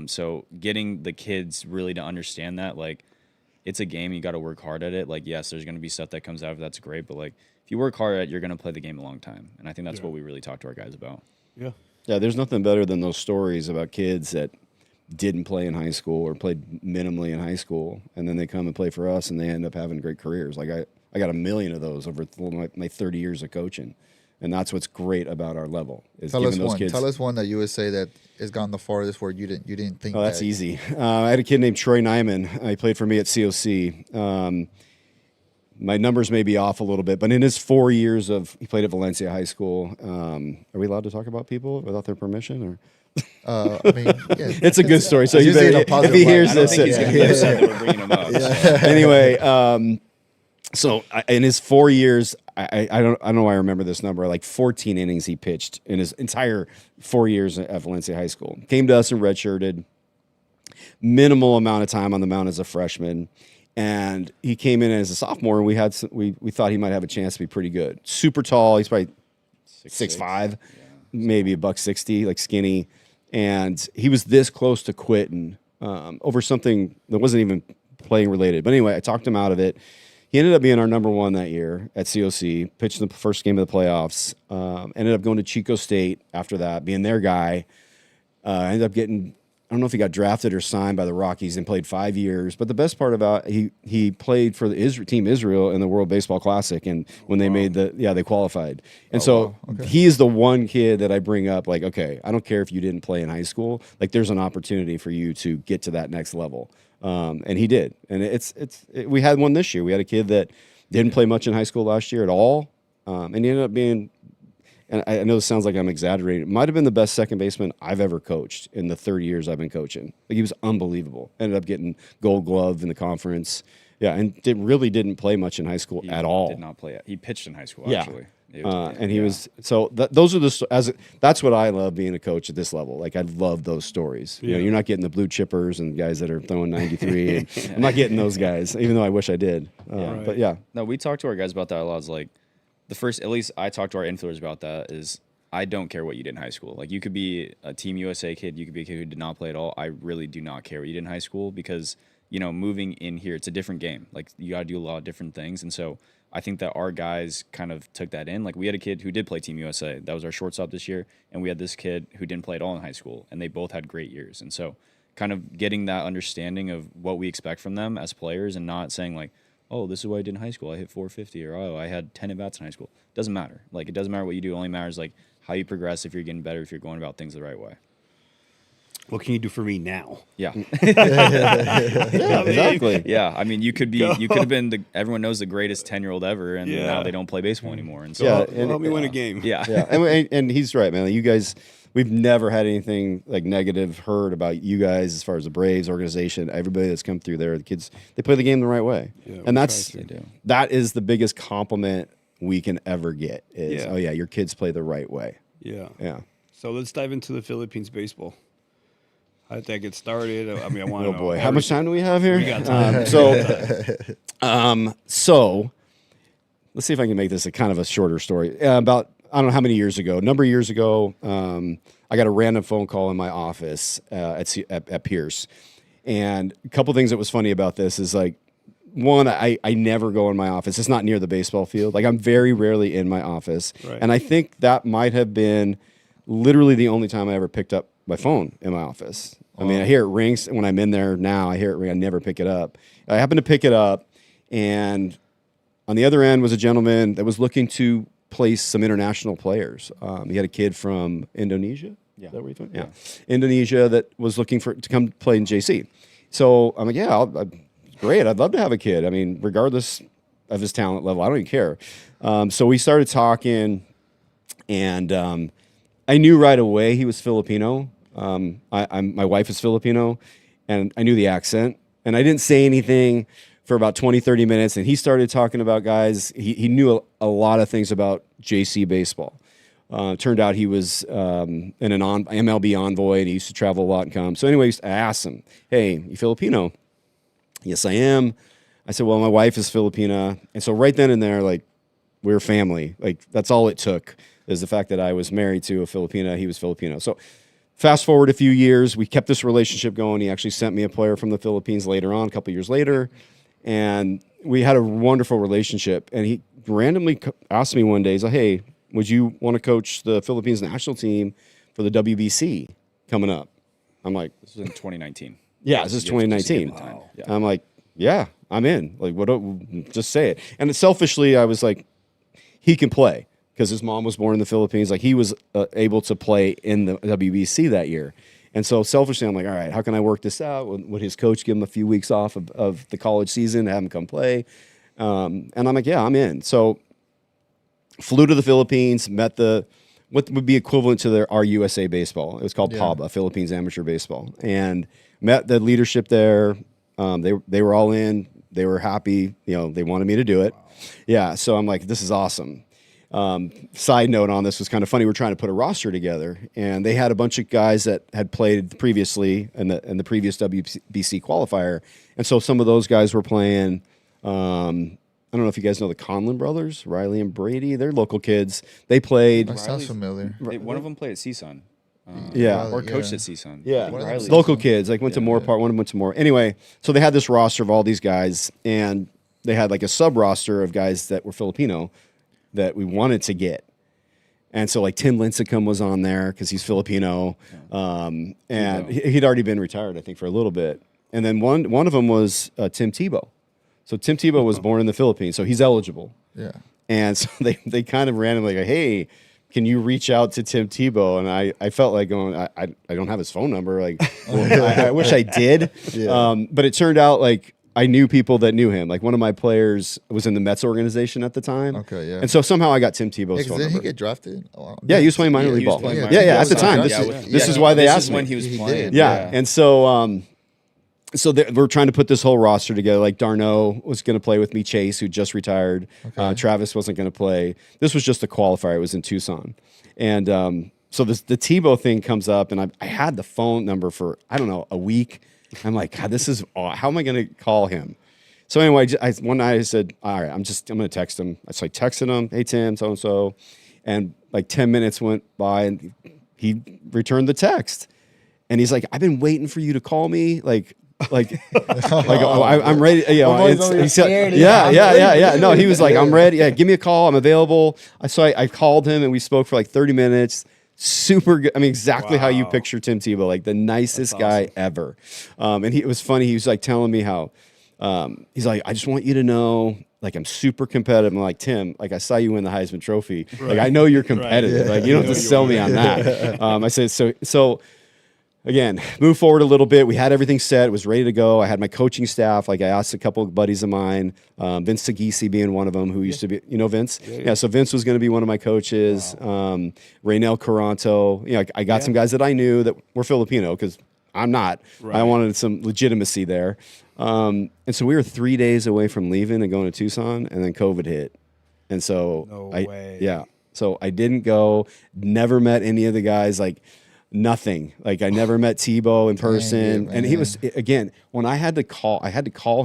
So getting the kids really to understand that, like, it's a game, you got to work hard at it. Like, yes, there's gonna be stuff that comes out of that's great, but like if you work hard at it, you're gonna play the game a long time. And I think that's what we really talk to our guys about. Yeah. Yeah, there's nothing better than those stories about kids that didn't play in high school or played minimally in high school, and then they come and play for us, and they end up having great careers. Like I got a million of those over my 30 years of coaching, and that's what's great about our level. Is Tell giving us those one. kids. Tell us one that you would say that has gone the farthest where you didn't think. Oh, that's that. easy. I had a kid named Troy Nyman. He played for me at COC. My numbers may be off a little bit, but in his 4 years he played at Valencia High School. Are we allowed to talk about people without their permission? Or I mean, yeah, it's a good story. So it's you usually in a if positive he light. hears I don't this, think he's gonna be upset that we're bringing him up. So. anyway, so in his 4 years, I don't know why I remember this number. Like 14 innings he pitched in his entire 4 years at Valencia High School. Came to us and redshirted. Minimal amount of time on the mound as a freshman, and he came in as a sophomore. And we thought he might have a chance to be pretty good. Super tall. He's probably 6'5", maybe $160, like skinny. And he was this close to quitting over something that wasn't even playing related. But anyway, I talked him out of it. He ended up being our number one that year at COC, pitched in the first game of the playoffs, ended up going to Chico State after that, being their guy. Ended up getting, I don't know if he got drafted or signed by the Rockies and played 5 years. But the best part about he played for the Team Israel in the World Baseball Classic, and when they made they qualified. And he is the one kid that I bring up, like, okay, I don't care if you didn't play in high school, like there's an opportunity for you to get to that next level. And he did. And we had one this year. We had a kid that didn't play much in high school last year at all. And he ended up being, and I know this sounds like I'm exaggerating, might have been the best second baseman I've ever coached in the 30 years I've been coaching. Like, he was unbelievable. Ended up getting Gold Glove in the conference. Yeah, and really didn't play much in high school at all. Did not play. He pitched in high school, Yeah. actually. And he was so. Those are that's what I love being a coach at this level. Like, I love those stories. You know, you're not getting the blue chippers and guys that are throwing 93. And I'm not getting those guys, even though I wish I did. But yeah, no, we talk to our guys about that a lot. It's like the first, at least I talk to our infielders about that, is I don't care what you did in high school. Like, you could be a Team USA kid, you could be a kid who did not play at all. I really do not care what you did in high school, because, you know, moving in here, it's a different game. Like, you got to do a lot of different things. And so I think that our guys kind of took that in. Like, we had a kid who did play Team USA. That was our shortstop this year. And we had this kid who didn't play at all in high school. And they both had great years. And so kind of getting that understanding of what we expect from them as players, and not saying like, oh, this is what I did in high school. I hit 450, or oh, I had 10 at-bats in high school. Doesn't matter. Like, it doesn't matter what you do. It only matters like how you progress, if you're getting better, if you're going about things the right way. What can you do for me now? Yeah. yeah, exactly. Yeah, I mean, you could have been everyone knows the greatest 10-year-old ever, and now they don't play baseball anymore. And so help me win a game. Yeah. And he's right, man. You guys, we've never had anything like negative heard about you guys as far as the Braves organization. Everybody that's come through there, the kids, they play the game the right way, and that is the biggest compliment we can ever get. Is oh yeah, your kids play the right way. Yeah. So let's dive into the Philippines baseball. How did that get started? I mean, I want to know. Oh boy, how much time do we have here? We got time. So let's see if I can make this a kind of a shorter story. About, I don't know how many years ago, a number of years ago, I got a random phone call in my office at Pierce. And a couple things that was funny about this is, like, one, I never go in my office. It's not near the baseball field. Like, I'm very rarely in my office. Right. And I think that might have been literally the only time I ever picked up my phone in my office. I mean, I hear it rings when I'm in there now. I hear it ring. I never pick it up. I happened to pick it up, and on the other end was a gentleman that was looking to place some international players. He had a kid from Indonesia. Yeah. Is that where he's from? Yeah. Indonesia that was looking to come play in JC. So I'm like, yeah, great. I'd love to have a kid. I mean, regardless of his talent level. I don't even care. So we started talking, and I knew right away he was Filipino. My wife is Filipino, and I knew the accent. And I didn't say anything for about 20, 30 minutes, and he started talking about guys. He knew a lot of things about JC baseball. Turned out he was in an MLB envoy, and he used to travel a lot and come. So anyways, I asked him, hey, you Filipino? Yes, I am. I said, well, my wife is Filipina. And so right then and there, like, we were family. Like, that's all it took, is the fact that I was married to a Filipina. He was Filipino. So fast forward a few years, we kept this relationship going. He actually sent me a player from the Philippines later on, a couple years later. And we had a wonderful relationship. And he randomly asked me one day, he's like, hey, would you want to coach the Philippines national team for the WBC coming up? I'm like, This was in 2019. yeah, this is 2019. Wow. Yeah. I'm like, yeah, I'm in. Like, just say it. And selfishly, I was like, he can play because his mom was born in the Philippines. Like, he was able to play in the WBC that year. And so selfishly, I'm like, all right, how can I work this out? Would his coach give him a few weeks off of the college season, have him come play? And I'm like, yeah, I'm in. So flew to the Philippines, met what would be equivalent to our USA baseball. It was called PABA, Philippines Amateur Baseball, and met the leadership there. They were all in. They were happy. They wanted me to do it. Wow. Yeah, so I'm like, this is awesome. Side note on this was kind of funny. We're trying to put a roster together, and they had a bunch of guys that had played previously in the previous WBC qualifier, and so some of those guys were playing. I don't know if you guys know the Conlon brothers, Riley and Brady. They're local kids. They played. That sounds familiar. One of them played at CSUN. Yeah. Or coached at CSUN. Yeah, Riley. local kids. Like went to Moore Park. One of them went to Moore. Anyway, so they had this roster of all these guys, and they had like a sub roster of guys that were Filipino that we wanted to get. And so like Tim Lincecum was on there because he's Filipino, and he'd already been retired, I think, for a little bit. And then one of them was Tim Tebow. So Tim Tebow was born in the Philippines, so he's eligible. Yeah. And so they kind of randomly go, hey, can you reach out to Tim Tebow? And I felt like going, I don't have his phone number. Like, I wish I did. Yeah. But it turned out like I knew people that knew him. Like one of my players was in the Mets organization at the time. Okay, yeah. And so somehow I got Tim Tebow's phone number. Didn't he get drafted? Yeah, he was playing minor league ball. Yeah, at the time. This is why they asked me. When he was playing. Yeah. And so we're trying to put this whole roster together. Like Darno was going to play with me. Chase, who just retired. Okay. Travis wasn't going to play. This was just a qualifier. It was in Tucson. And so the Tebow thing comes up, and I had the phone number for, I don't know, a week. I'm like, God, this is how am I going to call him? So anyway, one night I said, all right, I'm going to text him. So I texted him, hey, Tim, so-and-so. And like 10 minutes went by, and he returned the text. And he's like, I've been waiting for you to call me. I'm ready. He said, yeah. No, he was like, I'm ready. Yeah, give me a call. I'm available. I called him and we spoke for like 30 minutes. Super good. I mean, exactly how you picture Tim Tebow, like the nicest guy ever. And it was funny. He was like telling me how he's like, I just want you to know, like, I'm super competitive. I'm like, Tim, like I saw you win the Heisman Trophy. Right. Like I know you're competitive. Right. Like you don't have to sell me on that. I said so. Again, move forward a little bit. We had everything set. It was ready to go. I had my coaching staff. Like I asked a couple of buddies of mine, Vince Sagisi being one of them, who used to be, Vince? Yeah, so Vince was going to be one of my coaches. Wow. Raynel Caranto. I got some guys that I knew that were Filipino because I'm not. Right. I wanted some legitimacy there. And so we were 3 days away from leaving and going to Tucson, and then COVID hit. And so so I didn't go, never met any of the guys, like nothing. Like I never met Tebow in person. And he was, again, when I had to call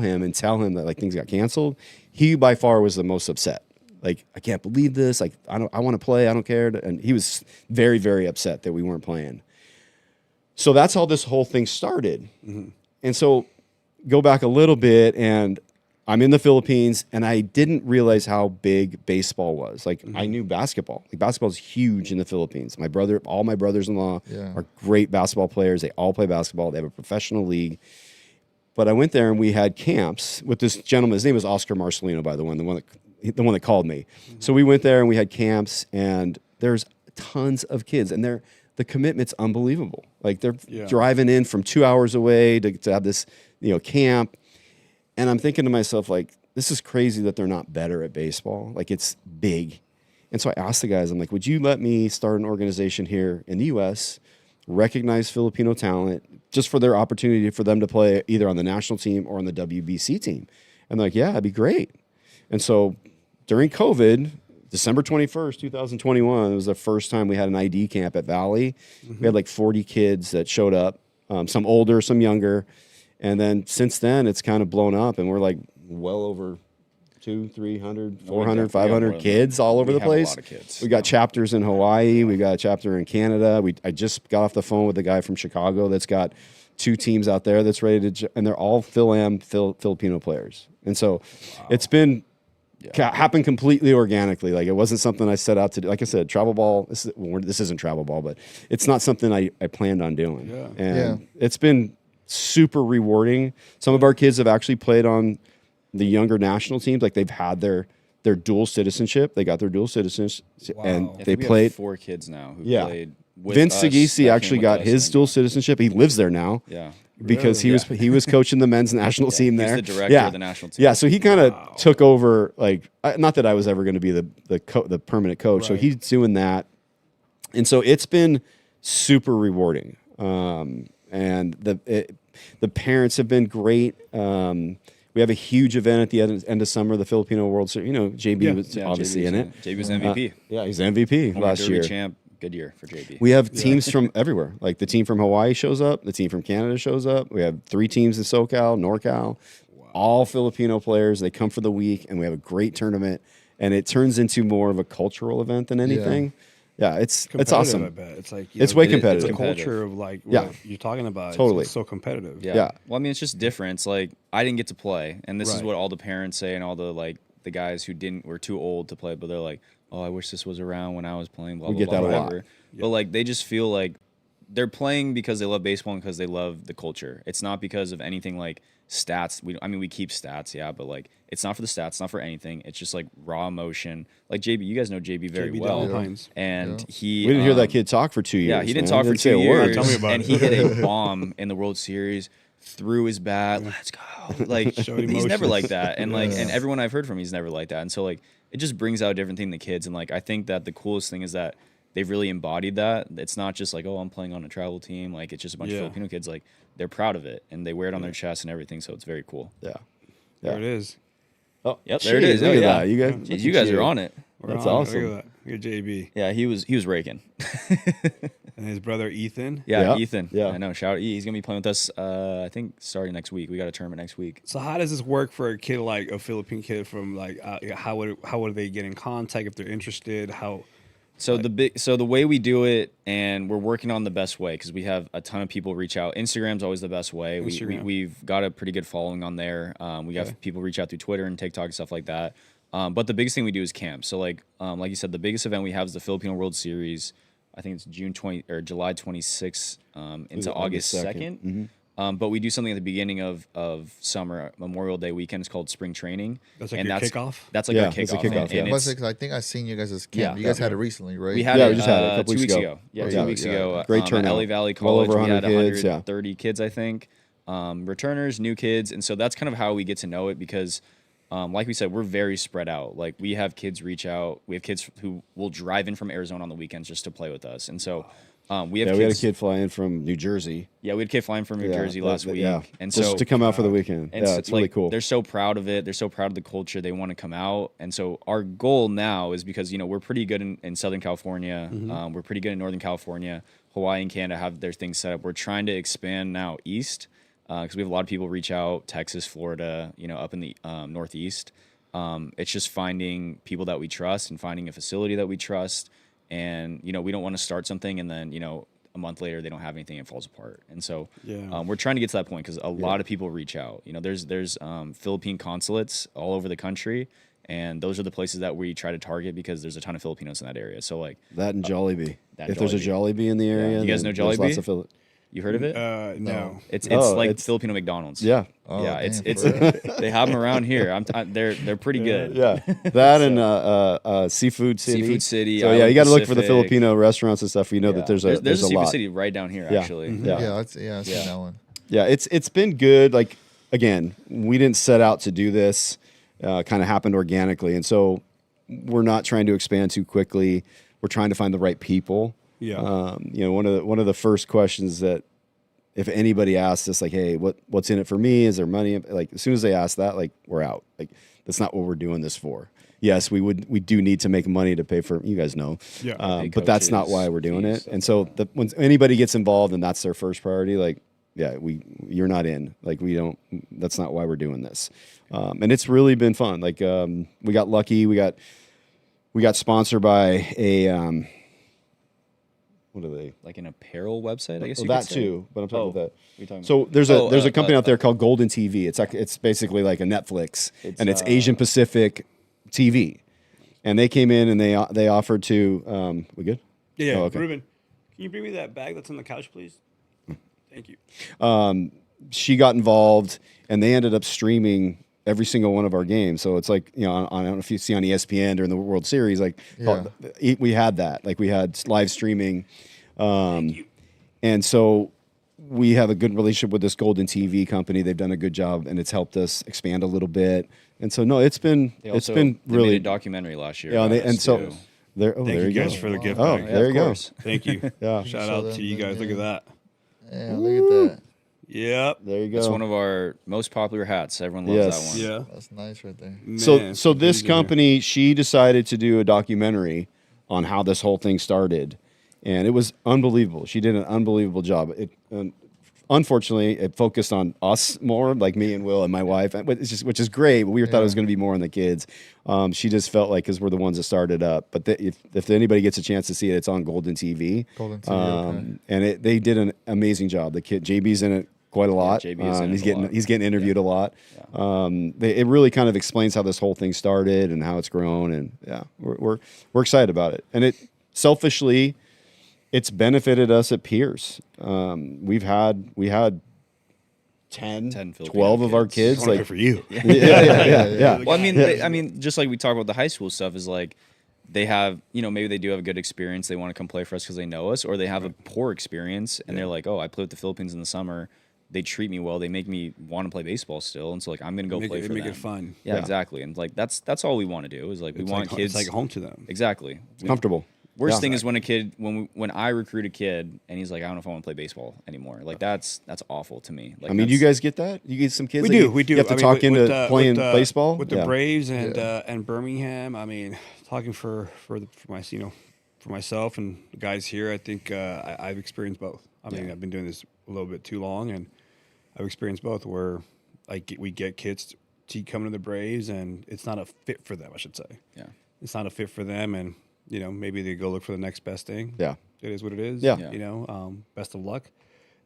him and tell him that like things got canceled, he by far was the most upset. Like, I can't believe this. Like, I want to play. I don't care. And he was very, very upset that we weren't playing. So that's how this whole thing started. Mm-hmm. And so go back a little bit, and I'm in the Philippines, and I didn't realize how big baseball was. Like, I knew basketball. Like, basketball is huge in the Philippines. All my brothers-in-law are great basketball players. They all play basketball. They have a professional league. But I went there, and we had camps with this gentleman. His name was Oscar Marcelino, by the one that called me. Mm-hmm. So we went there, and we had camps, and there's tons of kids, and the commitment's unbelievable. Like, they're driving in from 2 hours away to have this camp. And I'm thinking to myself, like, this is crazy that they're not better at baseball. Like, it's big. And so I asked the guys, I'm like, would you let me start an organization here in the U.S., recognize Filipino talent just for their opportunity for them to play either on the national team or on the WBC team? And they're like, yeah, that'd be great. And so during COVID, December 21st, 2021, it was the first time we had an ID camp at Valley. We had like 40 kids that showed up, some older, some younger. And then since then, it's kind of blown up, and we're like well over 200, 300, 400, 500 kids all over the place. A lot of kids. We got chapters in Hawaii. We got a chapter in Canada. I just got off the phone with a guy from Chicago that's got 2 teams out there that's ready to, and they're all Filipino players. And so it's been happened completely organically. Like, it wasn't something I set out to do. Like I said, travel ball, this isn't travel ball, but it's not something I planned on doing. Yeah. And it's been super rewarding. Some of our kids have actually played on the younger national teams. Like, they've had their dual citizenship. They got their dual citizenship, and they We played. have 4 kids now who Yeah. played with Vince us, Sagisi that actually came with got us, his and- dual citizenship. He lives there now. Yeah. Because he was coaching the men's national team he's there. the director of the national team. Yeah, so he kind of took over. Like, not that I was ever going to be the permanent coach. So he's doing that, and so it's been super rewarding. And the parents have been great. We have a huge event at the end of summer, the Filipino World Series. You know, JB was obviously in it. JB was MVP. Yeah, he's MVP Former last Derby year. champ. Good year for JB. We have teams from everywhere. Like, the team from Hawaii shows up. The team from Canada shows up. We have 3 teams in SoCal, NorCal, all Filipino players. They come for the week, and we have a great tournament. And it turns into more of a cultural event than anything. Yeah, it's awesome. I bet. It's like, It's way competitive. It's a culture of like what Yeah. you're talking about. Totally. It's so competitive. Yeah. Well, I mean, it's just different. It's like, I didn't get to play, and this is Right. what all the parents say, and all the guys who were too old to play, but they're like, oh, I wish this was around when I was playing. Blah, We blah, get blah, that a lot. whatever. But like, they just feel like they're playing because they love baseball and because they love the culture. It's not because of anything like stats. We keep stats, yeah, but like, it's not for the stats, it's not for anything. It's just like raw emotion. Like JB, you guys know JB very JB well, Valentines. and he We didn't hear that kid talk for 2 years. yeah, he didn't man. talk for say 2 a word. years, Tell me about and it. he hit a bomb in the World Series, threw his bat, let's go. Like, Showed he's never emotions. like that, and like, and everyone I've heard from, he's never like that, and so like, it just brings out a different thing in the kids, and like, I think that the coolest thing is that they've really embodied that. It's not just like, oh, I'm playing on a travel team. Like, it's just a bunch of Filipino kids. Like, they're proud of it, and they wear it on their chest and everything, so it's very cool. Yeah. There it is. Oh, Yep, there it is. Look Oh, at yeah. that. You guys, Jeez, you guys are on it. We're That's on it. awesome. Look at that. You're JB. Yeah, he was raking. And his brother Ethan. Yeah, Yeah, Ethan. yeah. I know. Shout out. He's gonna be playing with us. I think starting next week. We got a tournament next week. So how does this work for a kid like a Philippine kid from like how would they get in contact if they're interested? How So the way we do it, and we're working on the best way because we have a ton of people reach out. Instagram's always the best way. Instagram. We've got a pretty good following on there. We have people reach out through Twitter and TikTok and stuff like that. But the biggest thing we do is camp. So like you said, the biggest event we have is the Filipino World Series. I think it's July 26th into August 2nd. But we do something at the beginning of summer, Memorial Day weekend. It's called spring training. That's like and your kickoff? That's like Yeah, our it's a kickoff. kickoff, and yeah. it's- I think I've seen you guys as camp. Yeah. You guys had it recently, right? we had Yeah, it, we just had it a couple 2 weeks weeks ago. ago. Yeah, Yeah, 2 weeks yeah. ago. Great At turnout. LA Valley Well College. over We had 100 kids, yeah. 130 kids, I think. Returners, new kids, and so that's kind of how we get to know it because, like we said, we're very spread out. Like we have kids reach out. We have kids who will drive in from Arizona on the weekends just to play with us, and so we have Yeah, kids. we had a kid fly in from New Jersey. Yeah, we had a kid flying from New Jersey last week, just and so to come out for the weekend. and Yeah, so, it's really like, cool. They're so proud of it. They're so proud of the culture. They want to come out. And so our goal now is because, we're pretty good in Southern California. We're pretty good in Northern California. Hawaii and Canada have their things set up. We're trying to expand now east because we have a lot of people reach out, Texas, Florida, up in the Northeast. It's just finding people that we trust and finding a facility that we trust. And, we don't want to start something and then, a month later they don't have anything and it falls apart. And so we're trying to get to that point because a lot of people reach out. There's Philippine consulates all over the country, and those are the places that we try to target because there's a ton of Filipinos in that area. So like That and Jollibee. That If there's a Jollibee in the area, You guys know then there's lots Jollibee? of Philip. you heard of it? No. It's Oh, like it's- Filipino McDonald's. Yeah. Oh, yeah, damn, it's for real? they have them around here. They're pretty good. Yeah, that and Seafood City. Seafood City, So yeah, Island you got to look for the Pacific. Filipino restaurants and stuff. You know Yeah. that there's a a Seafood lot. City right down here Yeah. actually. Yeah. Yeah, I've seen that one. Yeah, it's been good. Like again, we didn't set out to do this. kind of happened organically. And so we're not trying to expand too quickly. We're trying to find the right people. Yeah. You know, one of the first questions that if anybody asks us, like, hey, what's in it for me? Is there money? Like, as soon as they ask that, like, we're out. Like, that's not what we're doing this for. Yes, we do need to make money to pay for, you guys know. Yeah. But that's not why we're doing fees, it. And so when anybody gets involved and that's their first priority, like, yeah, you're not in. Like, that's not why we're doing this. And it's really been fun. Like, we got lucky. We got sponsored by a, what are they? Like an apparel website, I guess Well, you that could say? too, but I'm talking about that. What are you talking So about? there's a company out there called Golden TV. It's basically like a Netflix, and it's Asian Pacific TV. And they came in and they offered to we good? Yeah. Oh, okay. Ruben, can you bring me that bag that's on the couch, please? Thank you. She got involved, and they ended up streaming every single one of our games. So it's like, you know, I don't know if you see on ESPN during the World Series, like we had that, like we had live streaming, and so we have a good relationship with this Golden TV company. They've done a good job, and it's helped us expand a little bit. And so no, it's been They really made a documentary last year. yeah. about us, So too. there, Thank there you you guys go. for the gift Oh, bag. there you go. Thank you. Yeah, Shout Show out them to you the- guys. Look at that. Yeah, look at that. Yep. there you go. It's one of our most popular hats. Everyone loves Yes. that one. Yeah. That's nice right there. Man, So this amazing. company, she decided to do a documentary on how this whole thing started, and it was unbelievable. She did an unbelievable job. Unfortunately, it focused on us more, like me and Will and my wife, which is great. But we thought it was going to be more on the kids. She just felt like because we're the ones that started up. But if anybody gets a chance to see it, it's on Golden TV. Golden TV, okay. And they did an amazing job. The kid JB's in it quite a lot. JB is in it a lot. He's getting interviewed a lot. It really kind of explains how this whole thing started and how it's grown, and yeah, we're excited about it. And it selfishly, it's benefited us at Pierce. We had 10 Filipino 12 of our kids. kids. Like, Like, for you. yeah. Well, I mean, just like we talk about the high school stuff, is like they have, maybe they do have a good experience. They want to come play for us because they know us, or they have a poor experience and they're like, oh, I play with the Philippines in the summer. They treat me well. They make me want to play baseball still, and so like I'm gonna go play for them. Make it fun. Yeah, Yeah. exactly. And like that's all we want to do is like we want kids. It's like home to them. Exactly. Comfortable. Worst Yeah. thing is when a kid when I recruit a kid and he's like, I don't know if I want to play baseball anymore. Like that's awful to me. Like I mean, that's- you guys get that? You get some kids. We that do. You, We do. You have to I mean, talk into with, playing with, baseball with the Yeah. Braves and Birmingham. I mean, talking for myself and the guys here, I think I've experienced both. I mean, I've been doing this a little bit too long, and I've experienced both. Where we get kids to come to the Braves, and it's not a fit for them. I should say. Yeah. It's not a fit for them, and maybe they go look for the next best thing. Yeah. It is what it is. Yeah. Best of luck.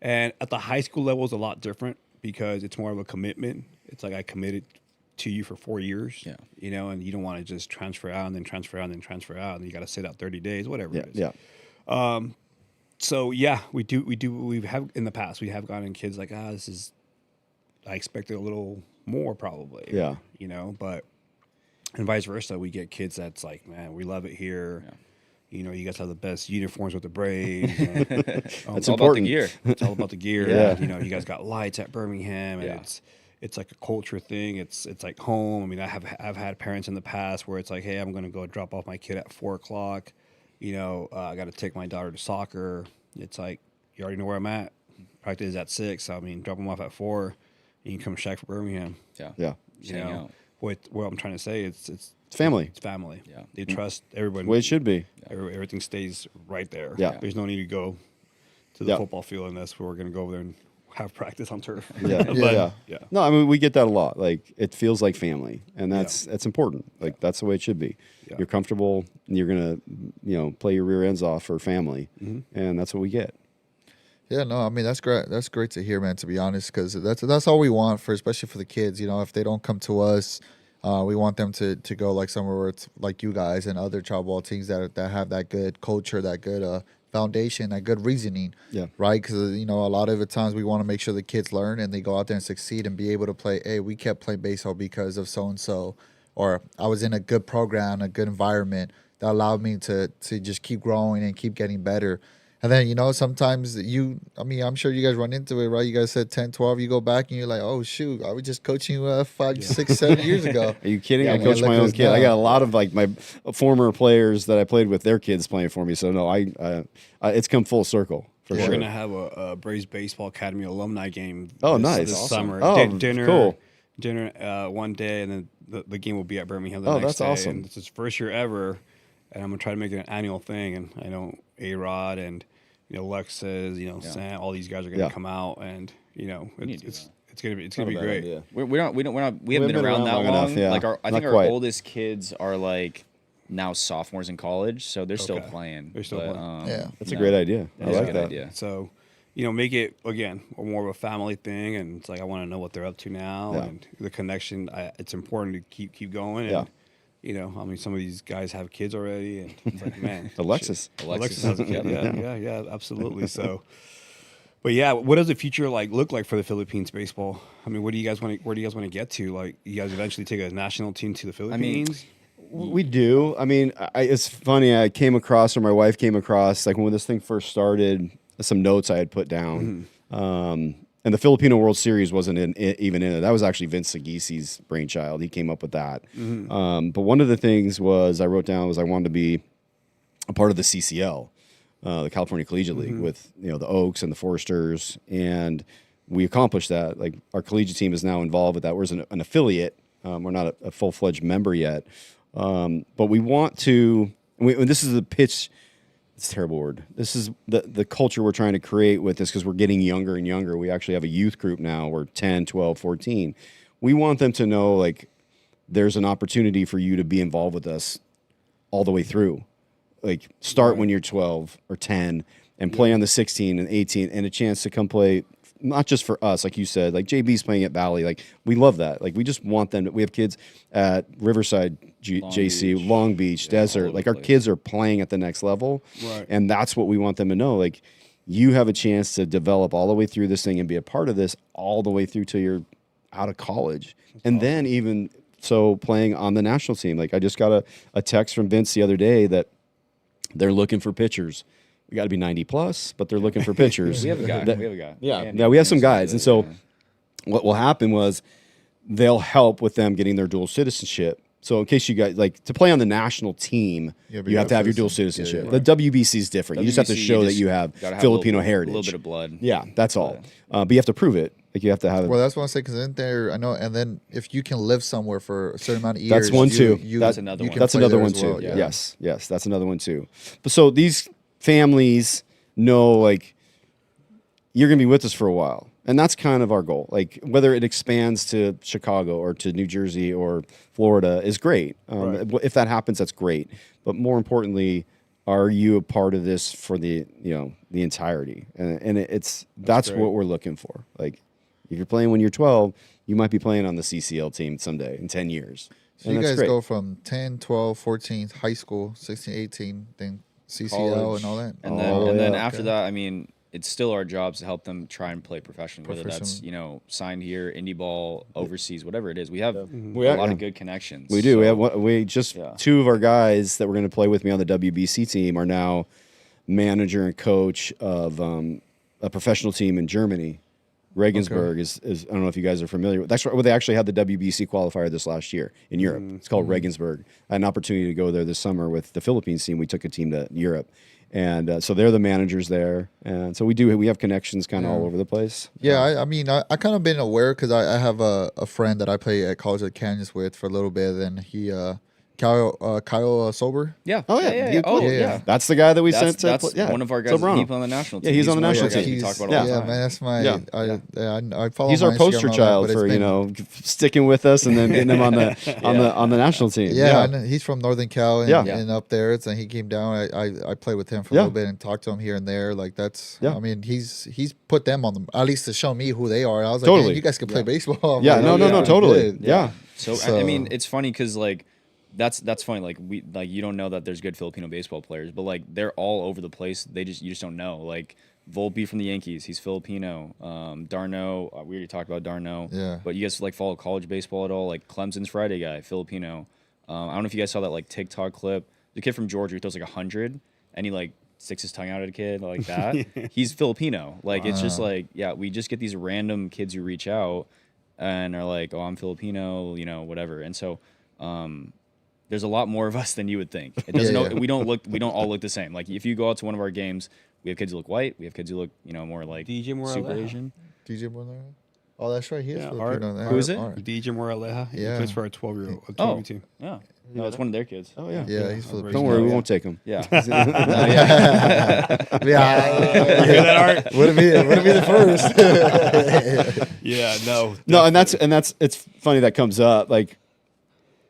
And at the high school level is a lot different because it's more of a commitment. It's like I committed to you for 4 years. Yeah. And you don't want to just transfer out and then transfer out and then transfer out, and you got to sit out 30 days, whatever Yeah. it is. Yeah. So yeah, we have in the past we have gotten kids like this is I expected a little more probably. Yeah. But and vice versa, we get kids that's like, man, we love it here. Yeah. You guys have the best uniforms with the Braves. And, That's It's all about the important. gear. it's all about the gear. Yeah. And, you guys got lights at Birmingham, and Yeah. it's like a culture thing. It's like home. I mean, I've had parents in the past where it's like, hey, I'm going to go drop off my kid at 4:00. I got to take my daughter to soccer. It's like you already know where I'm at. Practice is at 6. I mean, drop them off at 4. You can come shack for Birmingham. Yeah. Yeah. Just hang out. What I'm trying to say, it's Family. it's family. Yeah. They trust everybody. The way it should be. Everything stays right there. Yeah. There's no need to go to the Yeah. football field unless we're going to go over there and have practice on turf. Yeah. But, yeah. No, I mean, we get that a lot. Like, it feels like family, and that's important. Like, that's the way it should be. Yeah. You're comfortable, and you're going to, play your rear ends off for family, and that's what we get. Yeah, no, I mean that's great. That's great to hear, man. To be honest, because that's all we want especially for the kids. If they don't come to us, we want them to go like somewhere where it's like you guys and other travel ball teams that have that good culture, that good foundation, that good reasoning. Yeah. Right. Because a lot of the times we want to make sure the kids learn and they go out there and succeed and be able to play. Hey, we kept playing baseball because of so and so, or I was in a good program, a good environment that allowed me to just keep growing and keep getting better. And then, sometimes I'm sure you guys run into it, right? You guys said 10, 12, you go back and you're like, oh, shoot, I was just coaching you 5, 6, 7 years ago. Are you kidding? Yeah, I man, coach look my at own us kid. I now. got a lot of like my former players that I played with, their kids playing for me. So no, it's come full circle for We're sure. gonna have a Braves Baseball Academy alumni game. Oh, this, nice. This Awesome. summer. Oh, Dinner, cool. one day, and then the game will be at Birmingham the Oh, next that's day. awesome. And it's his first year ever, and I'm gonna try to make it an annual thing. And I know A-Rod and Lexus, Sam, all these guys are gonna come out, and it's gonna be great. We haven't been been around around that long long. enough, yeah. Like I Not think our quite. oldest kids are like now sophomores in college, so they're still Okay. playing. They're still playing. Yeah. That's a great idea. I That's a like good that. idea. So, make it again more of a family thing, and it's like I want to know what they're up to now, Yeah. and the connection. It's important to keep going. Yeah. And, some of these guys have kids already, and it's like, man, Alexis. Alexis has a kid. Yeah, absolutely. So, but yeah, what does the future look like for the Philippines baseball? I mean, where do you guys want to get to? Like, you guys eventually take a national team to the Philippines? We do. I mean, it's funny. I came across, or my wife came across, like when this thing first started, some notes I had put down. And the Filipino World Series wasn't even in it. That was actually Vince Sagisi's brainchild. He came up with that. But one of the things I wrote down was I wanted to be a part of the CCL, the California Collegiate League, with the Oaks and the Foresters, and we accomplished that. Like our collegiate team is now involved with that. We're an affiliate. We're not a full-fledged member yet, but we want to. And this is the pitch. It's a terrible word. This is the culture we're trying to create with this, because we're getting younger and younger. We actually have a youth group now. We're 10, 12, 14. We want them to know, like, there's an opportunity for you to be involved with us all the way through. Like, start when you're 12 or 10 and play on the 16 and 18, and a chance to come play, not just for us, like you said, like JB's playing at Valley. Like, we love that. Like, we just want them we have kids at Riverside, JC, Beach. Long Beach, Yeah, all Desert. over Like, the our place. kids are playing at the next level. Right. And that's what we want them to know. Like, you have a chance to develop all the way through this thing and be a part of this all the way through till you're out of college. Then even so, playing on the national team. Like, I just got a text from Vince the other day that they're looking for pitchers. We got to be 90 plus, but they're looking for pitchers. We have a guy. Yeah, we have some guys. And so what will happen was they'll help with them getting their dual citizenship. So in case you guys, like, to play on the national team, Yeah, but you have to have your dual citizen. citizenship. Yeah, The WBC is different. You just have to WBC, show that just you have gotta Filipino a heritage. little bit of blood. Yeah, that's all. But you have to prove it. Like, you have to have Well, that's what I say, because in there, I know, and then if you can live somewhere for a certain amount of years, That's one too. That's another you one. can That's play another there one as too. well, yeah. Yes, that's another one too. But so these families know, like, you're going to be with us for a while. And that's kind of our goal. Like, whether it expands to Chicago or to New Jersey or Florida is great. Right. If that happens, that's great. But more importantly, are you a part of this for the entirety? And that's great. what we're looking for. Like, if you're playing when you're 12, you might be playing on the CCL team someday in 10 years. So And you that's guys great. go from 10, 12, 14, high school, 16, 18, then CCL College, and all that. And All then, the and way then up. after that, I mean, it's still our jobs to help them try and play professionally, whether that's, Professional. signed here, indie ball, overseas, whatever it is. We have a We are, lot yeah. of good connections. We do. So, We just Yeah. two of our guys that were going to play with me on the WBC team are now manager and coach of a professional team in Germany. Regensburg is I don't know if you guys are familiar with. That's where they actually had the WBC qualifier this last year in Europe. It's called Regensburg. I had an opportunity to go there this summer with the Philippines team. We took a team to Europe, and so they're the managers there. And so we have connections kind of all over the place. Yeah, I mean, I kind of been aware, because I have a friend that I play at College of Canyons with for a little bit, and he, Kyle Sober. yeah. Oh, yeah. yeah. Oh, Yeah, yeah. yeah. That's the guy that we That's, sent to. that's one of our guys. Sobrano. He played on the national team. Yeah, he's on the one of national our guys team. we talk about Yeah. all the Yeah, time. man, that's my. Yeah. I follow. He's him our on poster Instagram and all that, child but it's for been- sticking with us and then getting him on the national team. Yeah, I know. He's from Northern Cal and, Yeah. and up there. And he came down. I played with him for a Yeah. little bit and talked to him here and there. Like, that's. Yeah. I mean, he's put them on the, at least to show me who they are. I was like, Totally. man, you guys can play baseball. I'm Yeah, like, no, "Oh, totally. good." Yeah. So, So- I mean, it's funny because like that's funny. Like you don't know that there's good Filipino baseball players, but like they're all over the place. You just don't know. Like Volpe from the Yankees, he's Filipino. Darno, we already talked about Darno. Yeah. But you guys like follow college baseball at all? Like Clemson's Friday guy, Filipino. I don't know if you guys saw that like TikTok clip. The kid from Georgia who throws like 100, and he like sticks his tongue out at a kid like that, he's Filipino. Like, it's just like, yeah, we just get these random kids who reach out and are like, oh, I'm Filipino, you know, whatever. And so, there's a lot more of us than you would think. It doesn't. We don't all look the same. Like, if you go out to one of our games, we have kids who look white. We have kids who look, you know, more like DJ super Moraleja. Asian. DJ Moraleja? Oh, that's right. He is Yeah, Filipino. Who is it? DJ Moraleja. He Yeah. plays for our 12-year-old Oh, team. yeah. No, it's one of their kids. Oh yeah. Yeah, he's Filipino. Don't worry, we yeah. won't take him. Yeah. Yeah. Wouldn't be the first. Yeah, no. No, and that's it's funny that comes up. Like,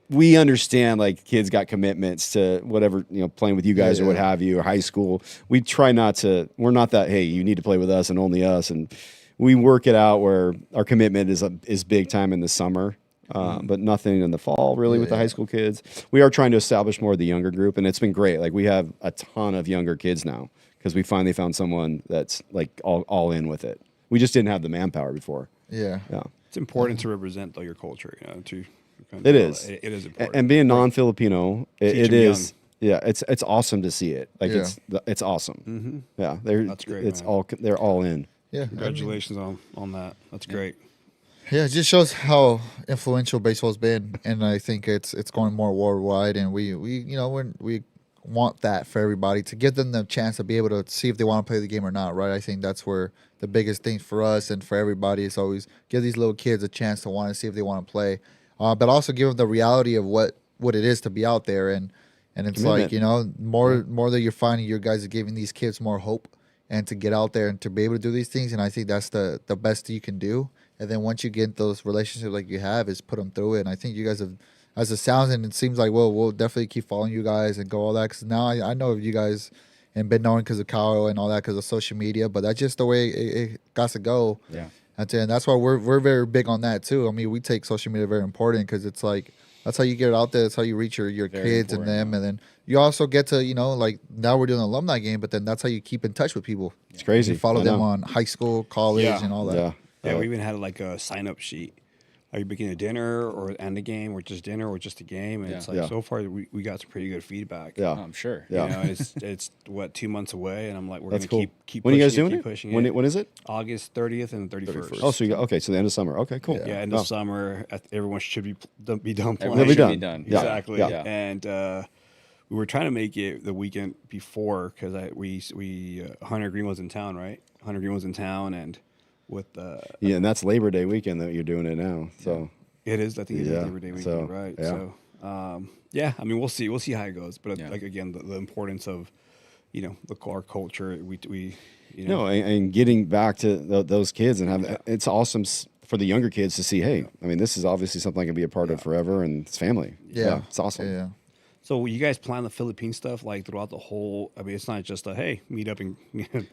we understand, like, kids got commitments to whatever, you know, playing with you guys or what have you, or high school. We try not to. We're not that. Hey, you need to play with us and only us. And we work it out where our commitment is big time in the summer, but nothing in the fall really with the high school kids. We are trying to establish more of the younger group, and it's been great. Like, we have a ton of younger kids now because we finally found someone that's like all in with it. We just didn't have the manpower before. Yeah. Yeah. It's important to represent though your culture, you know. It is. It is important. And being non-Filipino, it 'em is. Yeah, it's awesome to see it. Like, Yeah. it's awesome. Yeah, that's great, It's man. they're all in. Yeah. Congratulations on that. That's great. Yeah, it just shows how influential baseball's been, and I think it's going more worldwide. And we you know we want that for everybody, to give them the chance to be able to see if they want to play the game or not, right? I think that's where the biggest thing for us and for everybody is always give these little kids a chance to want to see if they want to play, but also give them the reality of what it is to be out there. And it's Commitment. like, you know, more that you're finding, your guys are giving these kids more hope and to get out there and to be able to do these things. And I think that's the best you can do. And then once you get those relationships like you have, is put them through it. And I think you guys have, as it sounds, and it seems like, well, we'll definitely keep following you guys and go all that. Because now I know of you guys and been known because of Kyle and all that because of social media. But that's just the way it got to go. Yeah. And that's why we're very big on that too. I mean, we take social media very important because it's like that's how you get it out there. That's how you reach your Very kids and important. them. And then you also get to, you know, like now we're doing an alumni game, but then that's how you keep in touch with people. It's crazy. You follow I them know. on high school, college, Yeah. and all that. Yeah. Yeah, we even had like a sign-up sheet. Are you booking a dinner or and a game, or just dinner, or just a game? And it's like Yeah. so far we got some pretty good feedback. Yeah. Oh, I'm sure. Yeah. You know, it's what 2 months away, and I'm like, we're That's gonna cool. keep When are you guys pushing doing keep it? pushing When is it? August 30th and 31st. Oh, so you got okay. So the end of summer. Okay, cool. Yeah, end Oh. of summer. Everyone should be done playing. Everyone be should done. be done. Yeah. Exactly. Yeah. And we were trying to make it the weekend before because we Hunter Green was in town, right? Hunter Green was in town, and with Yeah, and that's Labor Day weekend that you're doing it now. So it is. I think it is Yeah, Labor Day weekend, so, right? yeah. So yeah, I mean, we'll see how it goes. But Yeah. like again, the importance of our culture. We you know. no, and getting back to those kids and have it's awesome for the younger kids to see. Hey, I mean, this is obviously something I can be a part of forever, and it's family. Yeah. It's awesome. Yeah. So you guys plan the Philippine stuff like throughout the whole? I mean, it's not just a hey meet up and,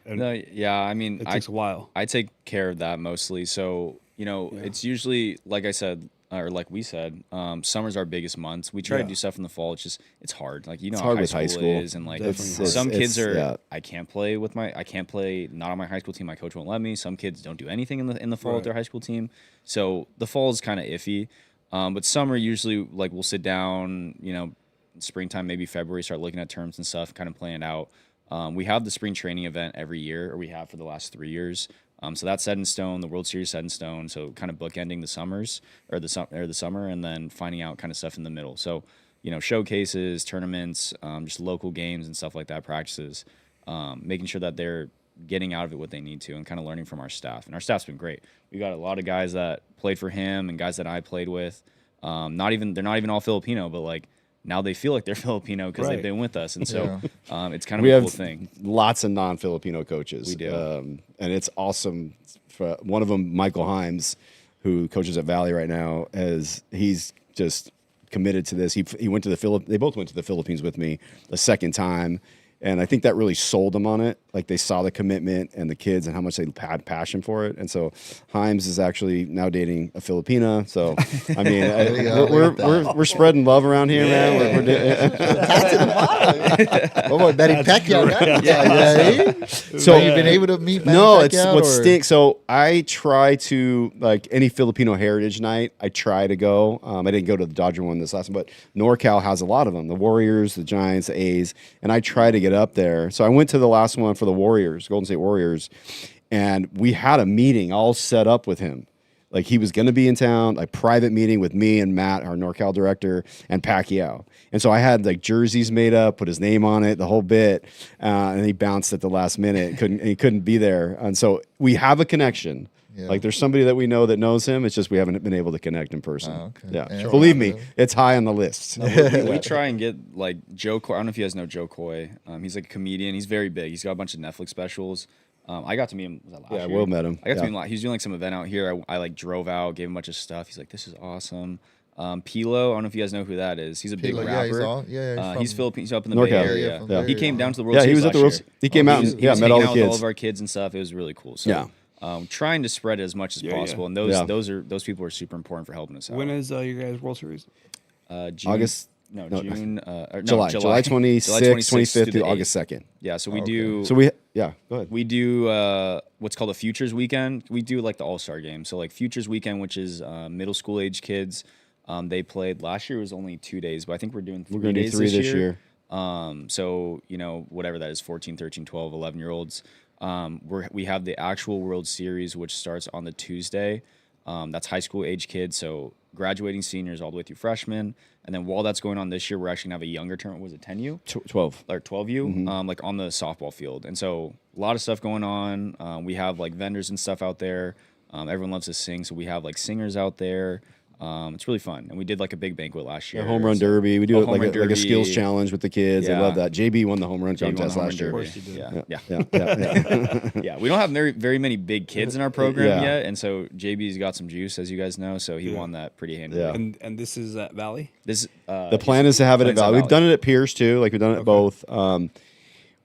and No, yeah. I mean, it takes a while. I take care of that mostly. So, it's usually, like I said, or like we said, summer's our biggest months. We try to Yeah. do stuff in the fall. It's hard. Like, how hard high with school, high school. is. And like, Definitely some hard. kids are, Yeah. I can't play not on my high school team. My coach won't let me. Some kids don't do anything in the fall with Right. their high school team. So the fall is kind of iffy. But summer, usually, like, we'll sit down, springtime, maybe February, start looking at terms and stuff, kind of plan it out. We have the spring training event every year, or we have for the last 3 years. So that's set in stone. The World Series set in stone. So kind of bookending the summers or the summer, and then finding out kind of stuff in the middle. So showcases, tournaments, just local games and stuff like that, practices, making sure that they're getting out of it what they need to, and kind of learning from our staff. And our staff's been great. We got a lot of guys that played for him and guys that I played with. They're not even all Filipino, but like now they feel like they're Filipino because Right. they've been with us, and so it's kind of We a have cool thing. lots of non-Filipino coaches. We do. And it's awesome. For one of them, Michael Himes, who coaches at Valley right now, he's just committed to this. He went to they both went to the Philippines with me the second time. And I think that really sold them on it. Like, they saw the commitment and the kids and how much they had passion for it. And so Himes is actually now dating a Filipina. So I mean, we're spreading love around here, man. Oh boy, Betty Pacquiao. Yeah. So you've been able to meet Manny No, it's Pacquiao, what or- stinks. So I try to, like, any Filipino Heritage Night, I try to go. I didn't go to the Dodger one this last one, but NorCal has a lot of them. The Warriors, the Giants, the A's, and I try to get get up there. So I went to the last one for the Warriors, Golden State Warriors, and we had a meeting all set up with him. Like he was going to be in town, a private meeting with me and Matt, our NorCal director, and Pacquiao. And so I had like jerseys made up, put his name on it, the whole bit, and he bounced at the last minute. He couldn't be there. And so we have a connection. Yeah. Like there's somebody that we know that knows him. It's just we haven't been able to connect in person. Oh, okay. Yeah, sure. Believe me, it's high on the list. We try and get like Joe Coy. I don't know if you guys know Joe Coy. He's like a comedian. He's very big. He's got a bunch of Netflix specials. I got to meet him. Was that last year? Yeah, Will met him. I got to meet him. He was doing like some event out here. I like drove out, gave him a bunch of stuff. He's like, "This is awesome." Pilo, I don't know if you guys know who that is. He's a big rapper. He's Philippines. He's up in the Bay Area. Yeah. He came down to the World Series. He was at the World. He came out and met all the kids. With all of our kids and stuff. It was really cool. So, trying to spread it as much as possible, and those people are super important for helping us out. When is your guys' World Series? June, August. June. July 26th, 25th to August 2nd. Yeah, so we do. So go ahead. We do what's called a Futures Weekend. We do like the All-Star game. So like Futures Weekend, which is middle school age kids. They played last year. It was only 2 days, but I think we're doing 3 days this year. So whatever that is, 14, 13, 12, 11-year-olds. We have the actual World Series, which starts on the Tuesday. That's high school age kids, so graduating seniors all the way through freshmen. And then while that's going on this year, we're actually going to have a younger tournament. Was it 10U? 12. Or 12U, like on the softball field. And so a lot of stuff going on. We have like vendors and stuff out there. Everyone loves to sing, so we have like singers out there. It's really fun, and we did like a big banquet last year. Home run derby. We do like a skills challenge with the kids. I love that. JB won the home run contest last year. Of course he did. Yeah. We don't have very many big kids in our program yet, and so JB's got some juice, as you guys know. So he won that pretty handily. Yeah. And this is at Valley. The plan is to have it at Valley. We've done it at Pierce too. Like we've done it at both.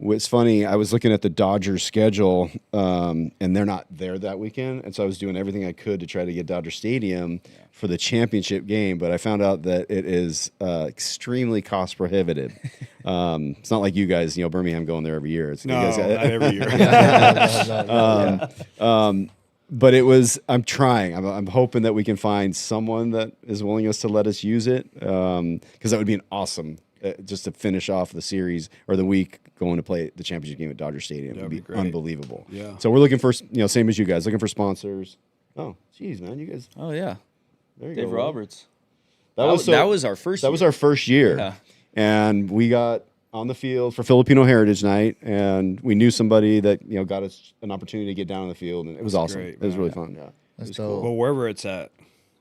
It's funny. I was looking at the Dodgers schedule, and they're not there that weekend, and so I was doing everything I could to try to get Dodger Stadium for the championship game. But I found out that it is extremely cost prohibitive. It's not like you guys, Birmingham going there every year. Not every year. But it was. I'm trying. I'm hoping that we can find someone that is willing to let us use it, because that would be an awesome. Just to finish off the series or the week going to play the championship game at Dodger Stadium. It would be unbelievable. Yeah. So we're looking for, same as you guys, looking for sponsors. Oh, geez, man, you guys. Oh, yeah. There you Dave go. Roberts. That was our first year. That was our first year. Yeah. And we got on the field for Filipino Heritage Night, and we knew somebody that, got us an opportunity to get down on the field, and it was awesome. Great, it was really fun. Yeah. That's cool. Well, wherever it's at,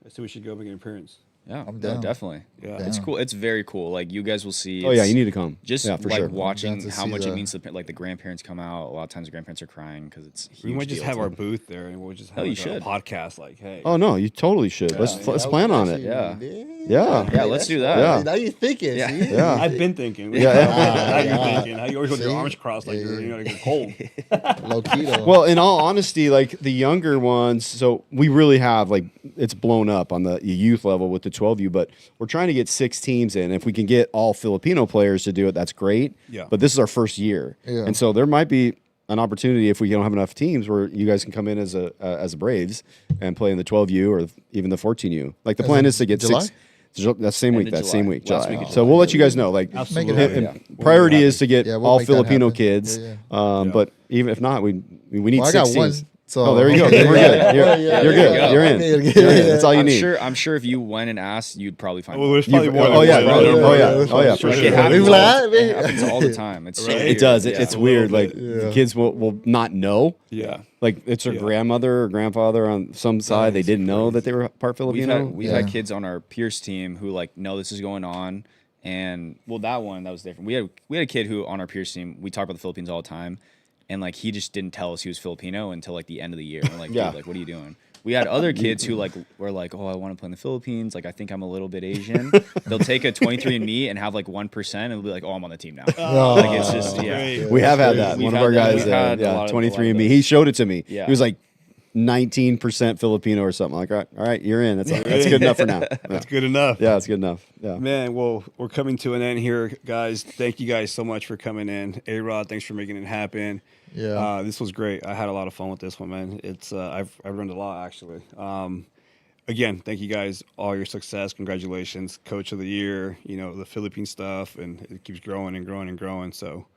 I think we should go make an appearance. Yeah, I'm down. Definitely. Yeah, it's cool. It's very cool. Like you guys will see. Oh yeah, you need to come. Just for like sure. watching how much it means to the grandparents come out. A lot of times the grandparents are crying because it's huge. We might just have our booth there, and we'll just have a podcast. Like, hey. Oh no, you totally should. Yeah, let's plan on it. Yeah. Let's do that. Yeah. Now you're thinking. Yeah. I've been thinking. Yeah. Now you're thinking. How you always with your arms crossed like you're cold. Low keto. Well, in all honesty, like the younger ones, so we really have it's blown up on the youth level with the 12U, but we're trying to get 6 teams in. If we can get all Filipino players to do it, that's great. Yeah. But this is our first year, and so there might be an opportunity if we don't have enough teams where you guys can come in as a Braves and play in the 12U or even the 14U. Like the plan is to get July? 6. That same week. Last week of So we'll let you guys know. Like, priority is to get all Filipino kids. But even if not, we need 6 teams. So there you go. We're good. You're good. You're in. That's all you need. I'm sure if you went and asked, you'd probably find. Well, there's probably more. Oh yeah, for sure. It happens all the time. It's it does. It's weird. Like the kids will not know. Yeah. Like it's their grandmother or grandfather on some side. They didn't know that they were part Filipino. We've had kids on our Pierce team who know this is going on. And that was different. We had a kid who on our Pierce team, we talk about the Philippines all the time. And he just didn't tell us he was Filipino until the end of the year. And we're dude, what are you doing? We had other kids who were like, oh, I want to play in the Philippines. I think I'm a little bit Asian. They'll take a 23andMe and have 1% and they'll be like, oh, I'm on the team now. It's just We have had that. One of our guys, 23andMe. He showed it to me. Yeah. He was 19% Filipino or something. All right, you're in. That's good enough for now. That's good enough. Yeah, it's good enough. Yeah. Man, well, we're coming to an end here, guys. Thank you guys so much for coming in. A-Rod, thanks for making it happen. Yeah. This was great. I had a lot of fun with this one, man. It's I've learned a lot actually. Again, thank you guys. All your success. Congratulations, Coach of the Year. The Philippine stuff, and it keeps growing and growing and growing. So,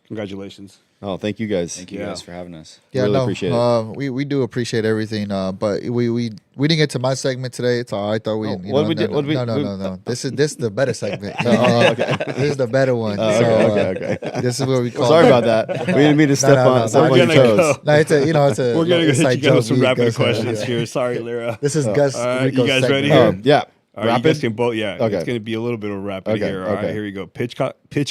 Congratulations. Oh, thank you guys. Thank you guys for having us. Yeah, Really no, appreciate it. we do appreciate everything, but we didn't get to my segment today. It's all right though. We, Oh, you what know, we did- no, what we- no, no, we- no, no. This is the better segment. okay. This is the better one. Okay. This is what we call. Sorry about that. We didn't mean to step no, on your We're gonna toes. go. No, it's a it's a. We're gonna hit inside you guys with joke some me and rapid Gus have, questions yeah. here. Sorry, Lira. This is Gus. All right, Rico's you guys segment. ready here? Yeah. All right, Rapid? you guys can both. Yeah, Okay. it's gonna be a little bit of rapid Okay, here. All right, okay. here we go. Pitch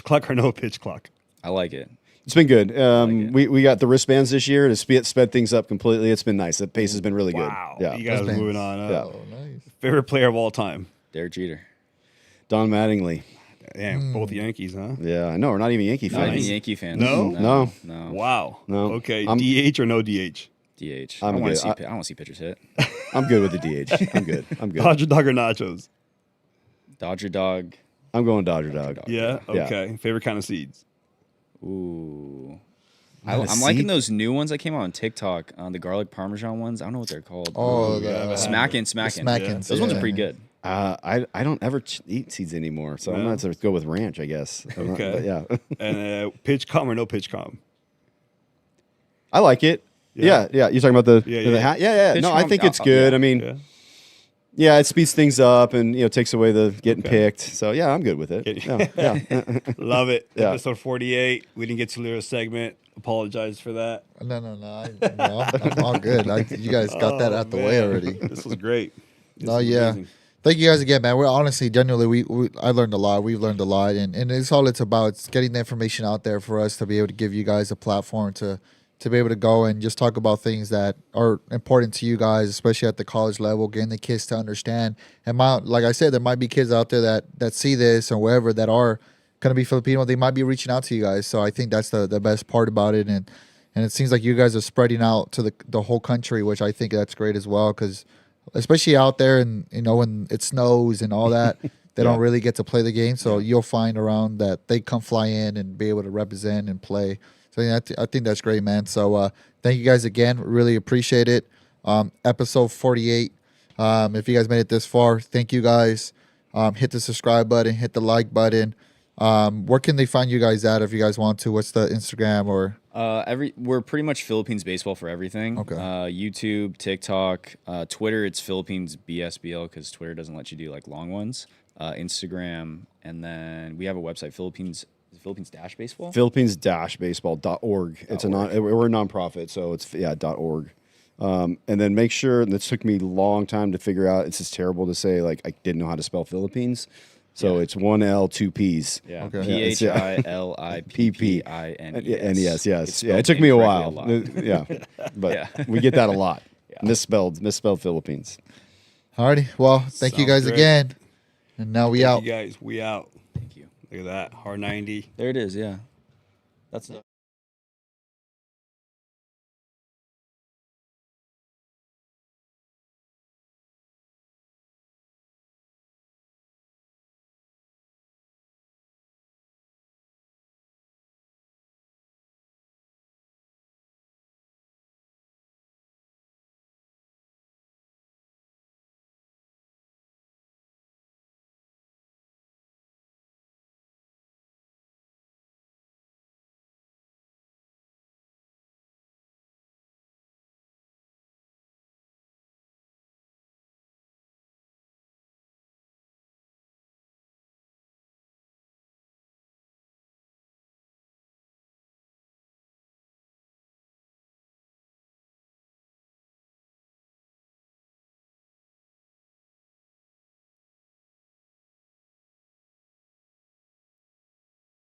clock or no pitch clock? I like it. It's been good. it. We got the wristbands this year to sped things up completely. It's been nice. The pace has been really Wow. good. Yeah. You guys are Wristbands. moving on. Yeah. Oh, nice. Favorite player of all time? Derek Jeter. Don Mattingly. Damn, both Yankees, huh? Yeah, I know. We're not even Yankee Not even fans. Yankee fans. No? No. No. Wow. No. Okay. I'm- DH or no DH? DH. I'm I want good. to see. I want to see pitchers hit. I'm good with the DH. I'm good. I'm good. Dodger dog or nachos? Dodger dog. I'm going Dodger Dog. Yeah. Yeah. Okay. Favorite kind of seeds? Ooh. Not a I'm liking seed? those new ones that came out on TikTok. The garlic parmesan ones. I don't know what they're called. Oh, yeah, the Smackin'. Smackins, Those ones are yeah. pretty good. I don't ever eat seeds anymore, so I'm No? not to go with ranch, I guess. I'm not- Okay. but yeah. And pitch com or no pitch com? I like it. Yeah. Yeah. You're talking about the Yeah, the yeah. hat? Yeah. Pitch No, I com- think it's oh, good. yeah. I mean, Yeah. yeah, it speeds things up and takes away the getting Okay. picked. So yeah, I'm good with it. Get- Yeah. Love it. Yeah. Episode 48. We didn't get to Lyra's segment. Apologize for that. No. I'm all good. You guys got that out the way Man, already. This was great. This Oh was yeah. amazing. Thank you guys again, man. We're honestly, genuinely, I learned a lot. We've learned a lot, and it's all it's about. It's getting the information out there for us to be able to give you guys a platform to be able to go and just talk about things that are important to you guys, especially at the college level, getting the kids to understand. And like I said, there might be kids out there that see this or wherever that are going to be Filipino. They might be reaching out to you guys. So I think that's the best part about it. And it seems like you guys are spreading out to the whole country, which I think that's great as well, because especially out there and when it snows and all that, they don't really get to play the game. So you'll find around that they come fly in and be able to represent and play. So yeah, I think that's great, man. So thank you guys again. Really appreciate it. Episode 48. If you guys made it this far, thank you guys. Hit the subscribe button, hit the like button. Where can they find you guys at if you guys want to? What's the Instagram or? We're pretty much Philippines baseball for everything. Okay. YouTube, TikTok, Twitter. It's Philippines BSBL because Twitter doesn't let you do like long ones. Instagram, and then we have a website, Philippines-baseball. Philippines-baseball.org. It's we're a nonprofit, so it's .org. And then make sure, and this took me a long time to figure out. It's just terrible to say, like I didn't know how to spell Philippines. So it's 1 L, 2 P's. Yeah. Okay. PHILIPPINES. Yes. It's Yeah, it spelled took me a incorrectly while. lot. Yeah, but we get that a lot. Misspelled Philippines. Alrighty. Well, thank you Sounds guys great. again. And now we out. You guys, we out. Thank you. Look at that. R90. There it is. Yeah. That's